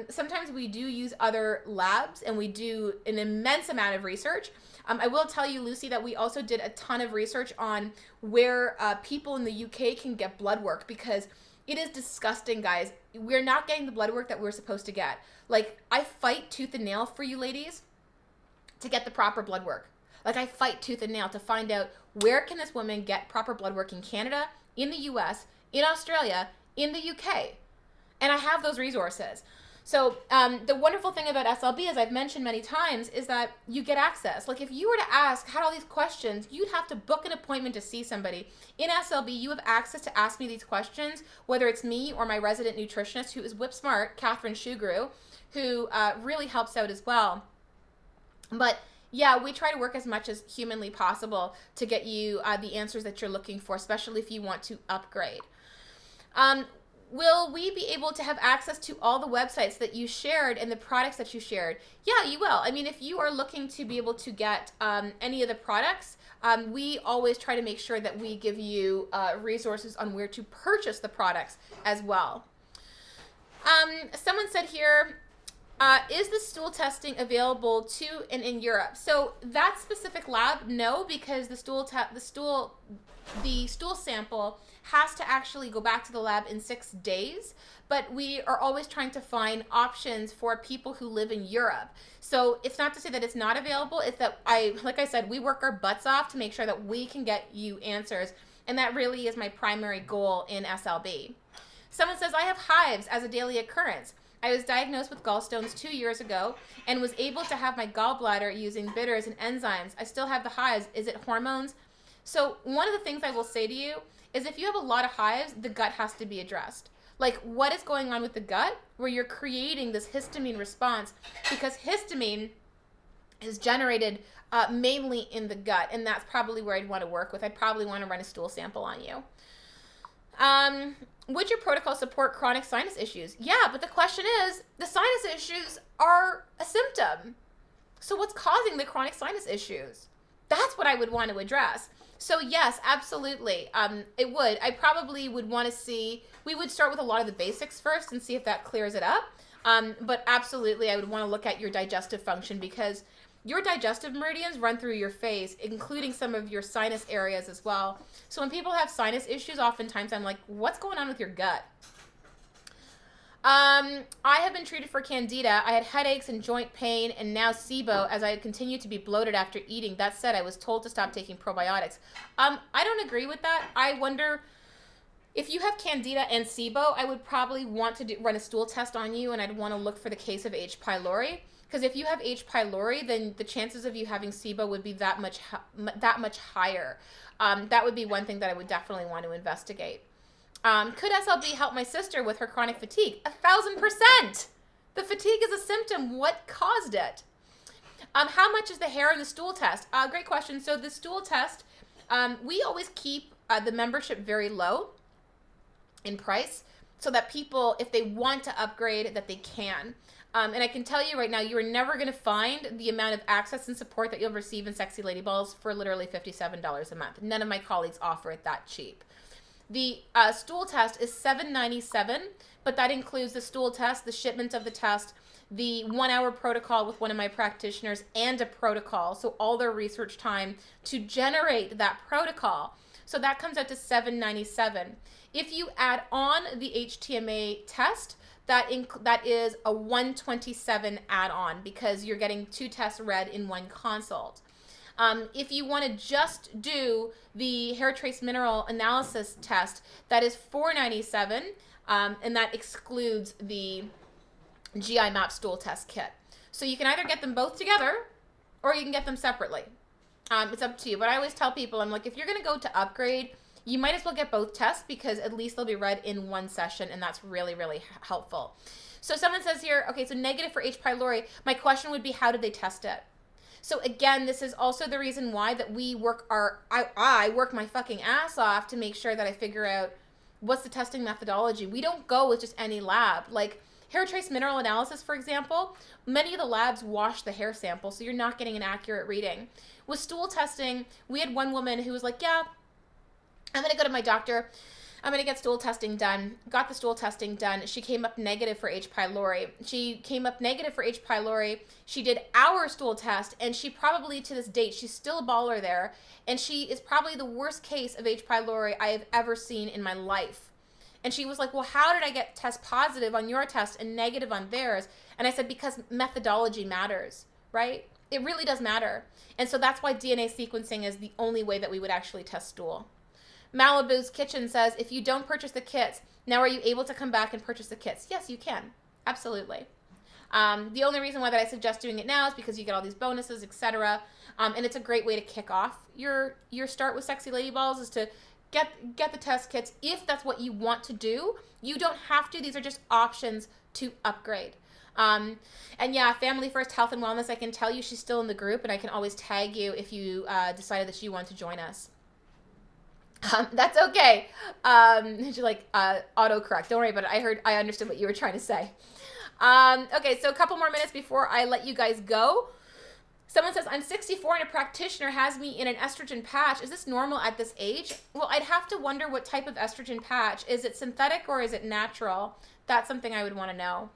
Sometimes we do use other labs, and we do an immense amount of research. I will tell you, Lucy, that we also did a ton of research on where people in the UK can get blood work, because it is disgusting, guys. We're not getting the blood work that we're supposed to get. Like, I fight tooth and nail for you ladies to get the proper blood work. Like, I fight tooth and nail to find out where can this woman get proper blood work in Canada, in the US, in Australia, in the UK. And I have those resources. So the wonderful thing about SLB, as I've mentioned many times, is that you get access. Like, if you were to ask, had all these questions, you'd have to book an appointment to see somebody. In SLB, you have access to ask me these questions, whether it's me or my resident nutritionist, who is whip smart, Catherine Shugru, who really helps out as well. But yeah, we try to work as much as humanly possible to get you the answers that you're looking for, especially if you want to upgrade. Will we be able to have access to all the websites that you shared and the products that you shared? Yeah, you will. I mean, if you are looking to be able to get any of the products, we always try to make sure that we give you resources on where to purchase the products as well. Someone said here, is the stool testing available to and in Europe? So that specific lab, no, because the stool sample has to actually go back to the lab in 6 days. But we are always trying to find options for people who live in Europe. So it's not to say that it's not available. It's that like I said, we work our butts off to make sure that we can get you answers. And that really is my primary goal in SLB. Someone says, I have hives as a daily occurrence. I was diagnosed with gallstones 2 years ago and was able to have my gallbladder using bitters and enzymes. I still have the hives. Is it hormones? So one of the things I will say to you is, if you have a lot of hives, the gut has to be addressed. Like, what is going on with the gut where you're creating this histamine response? Because histamine is generated mainly in the gut, and that's probably where I'd want to work with. I'd probably want to run a stool sample on you. Would your protocol support chronic sinus issues? Yeah, but the question is, the sinus issues are a symptom. So what's causing the chronic sinus issues? That's what I would want to address. So yes, absolutely. It would. I probably would want to see, we would start with a lot of the basics first and see if that clears it up. But absolutely, I would want to look at your digestive function, because your digestive meridians run through your face, including some of your sinus areas as well. So when people have sinus issues, oftentimes I'm like, what's going on with your gut? I have been treated for candida. I had headaches and joint pain, and now SIBO, as I continue to be bloated after eating. That said, I was told to stop taking probiotics. I don't agree with that. I wonder, if you have candida and SIBO, I would probably want to run a stool test on you, and I'd want to look for the case of H. pylori. Because if you have H. pylori, then the chances of you having SIBO would be that much higher. That would be one thing that I would definitely want to investigate. Could SLB help my sister with her chronic fatigue? 1,000%. The fatigue is a symptom. What caused it? How much is the hair in the stool test? Great question. So the stool test, we always keep the membership very low in price, so that people, if they want to upgrade, that they can. And I can tell you right now, you are never going to find the amount of access and support that you'll receive in Sexy Lady Balls for literally $57 a month. None of my colleagues offer it that cheap. The stool test is $7.97, but that includes the stool test, the shipment of the test, the 1 hour protocol with one of my practitioners, and a protocol. So all their research time to generate that protocol. So that comes out to $7.97. If you add on the HTMA test, that is a $127 add-on, because you're getting 2 tests read in 1 consult. If you want to just do the hair trace mineral analysis test, that is $4.97, and that excludes the GI map stool test kit. So you can either get them both together, or you can get them separately. It's up to you. But I always tell people, I'm like, if you're going to go to upgrade, you might as well get both tests, because at least they'll be read in 1 session, and that's really, really helpful. So someone says here, okay, so negative for H. pylori. My question would be, how did they test it? So again, this is also the reason why that we work I work my fucking ass off to make sure that I figure out what's the testing methodology? We don't go with just any lab. Like hair trace mineral analysis, for example, many of the labs wash the hair sample, so you're not getting an accurate reading. With stool testing, we had one woman who was like, yeah, I'm going to go to my doctor. I'm going to get stool testing done. Got the stool testing done. She came up negative for H. pylori. She did our stool test, and she probably, to this date, she's still a baller there, and she is probably the worst case of H. pylori I have ever seen in my life. And she was like, well, how did I get test positive on your test and negative on theirs? And I said, because methodology matters, right? It really does matter. And so that's why DNA sequencing is the only way that we would actually test stool. Malibu's Kitchen says, if you don't purchase the kits, now are you able to come back and purchase the kits? Yes, you can. Absolutely. The only reason why that I suggest doing it now is because you get all these bonuses, etc. And it's a great way to kick off your start with Sexy Lady Balls, is to get the test kits if that's what you want to do. You don't have to. These are just options to upgrade. And yeah, Family First Health and Wellness, I can tell you she's still in the group, and I can always tag you if you decided that you want to join us. That's okay. She's like, autocorrect. Don't worry about it. I understood what you were trying to say. Okay, so a couple more minutes before I let you guys go. Someone says, I'm 64 and a practitioner has me in an estrogen patch. Is this normal at this age? Well, I'd have to wonder what type of estrogen patch. Is it synthetic or is it natural? That's something I would want to know.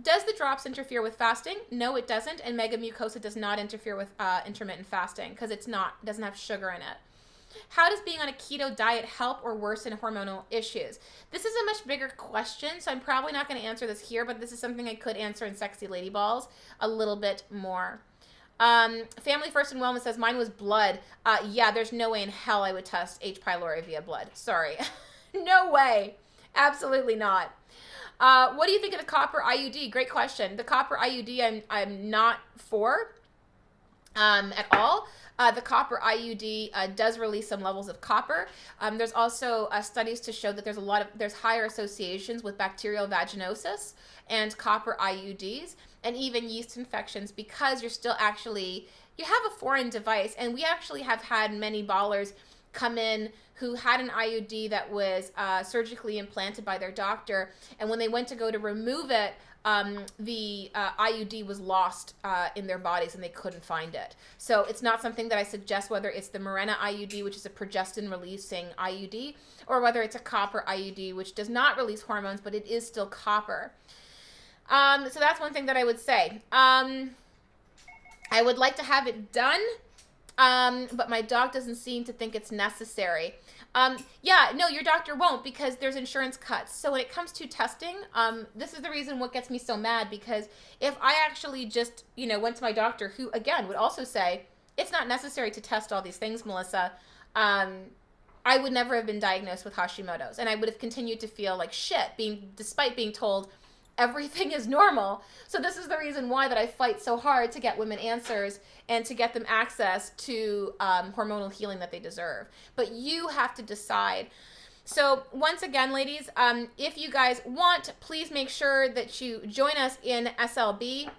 Does the drops interfere with fasting? No, it doesn't. And mega mucosa does not interfere with intermittent fasting because it doesn't have sugar in it. How does being on a keto diet help or worsen hormonal issues? This is a much bigger question, so I'm probably not going to answer this here, but this is something I could answer in Sexy Lady Balls a little bit more. Family First and Wellness says, mine was blood. Yeah, there's no way in hell I would test H. pylori via blood. Sorry. No way. Absolutely not. What do you think of the copper IUD? Great question. The copper IUD I'm not for at all. The copper IUD does release some levels of copper. There's also studies to show that there's higher associations with bacterial vaginosis and copper IUDs, and even yeast infections, because you have a foreign device. And we actually have had many ballers come in who had an IUD that was surgically implanted by their doctor, and when they went to go to remove it, the IUD was lost in their bodies and they couldn't find it. So it's not something that I suggest, whether it's the Mirena IUD, which is a progestin-releasing IUD, or whether it's a copper IUD, which does not release hormones, but it is still copper. So that's one thing that I would say. I would like to have it done, but my doc doesn't seem to think it's necessary. Yeah, no, your doctor won't, because there's insurance cuts. So when it comes to testing, this is the reason what gets me so mad, because if I actually just, went to my doctor, who again would also say, it's not necessary to test all these things, Melissa, I would never have been diagnosed with Hashimoto's, and I would have continued to feel like shit, despite being told everything is normal. So this is the reason why that I fight so hard to get women answers and to get them access to hormonal healing that they deserve. But you have to decide. So once again, ladies, if you guys want, please make sure that you join us in SLB.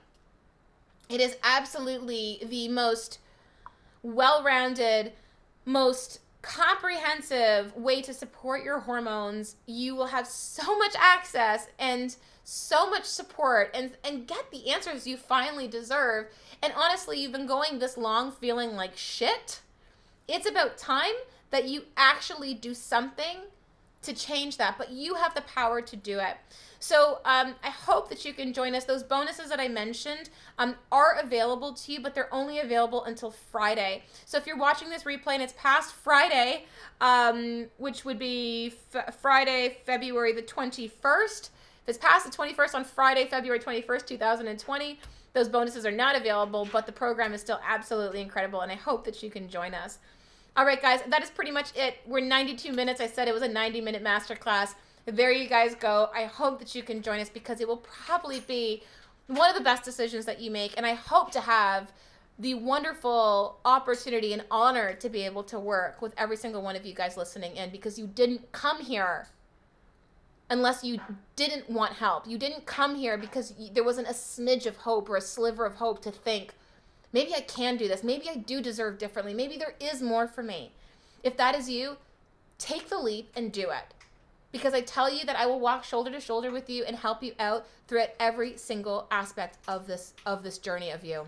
It is absolutely the most well-rounded, most comprehensive way to support your hormones. You will have so much access and so much support and get the answers you finally deserve. And honestly, you've been going this long feeling like shit. It's about time that you actually do something to change that, but you have the power to do it. So I hope that you can join us. Those bonuses that I mentioned are available to you, but they're only available until Friday. So if you're watching this replay and it's past Friday, which would be Friday, February the 21st, if it's past the 21st on Friday, February 21st, 2020, those bonuses are not available, but the program is still absolutely incredible, and I hope that you can join us. All right, guys, that is pretty much it. We're 92 minutes. I said it was a 90-minute masterclass. There you guys go. I hope that you can join us, because it will probably be one of the best decisions that you make, and I hope to have the wonderful opportunity and honor to be able to work with every single one of you guys listening in, because you didn't come here unless you didn't want help. You didn't come here because there wasn't a smidge of hope or a sliver of hope to think, maybe I can do this. Maybe I do deserve differently. Maybe there is more for me. If that is you, take the leap and do it. because I tell you that I will walk shoulder to shoulder with you and help you out throughout every single aspect of this journey of you.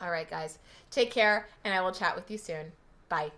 All right, guys, take care, and I will chat with you soon. Bye.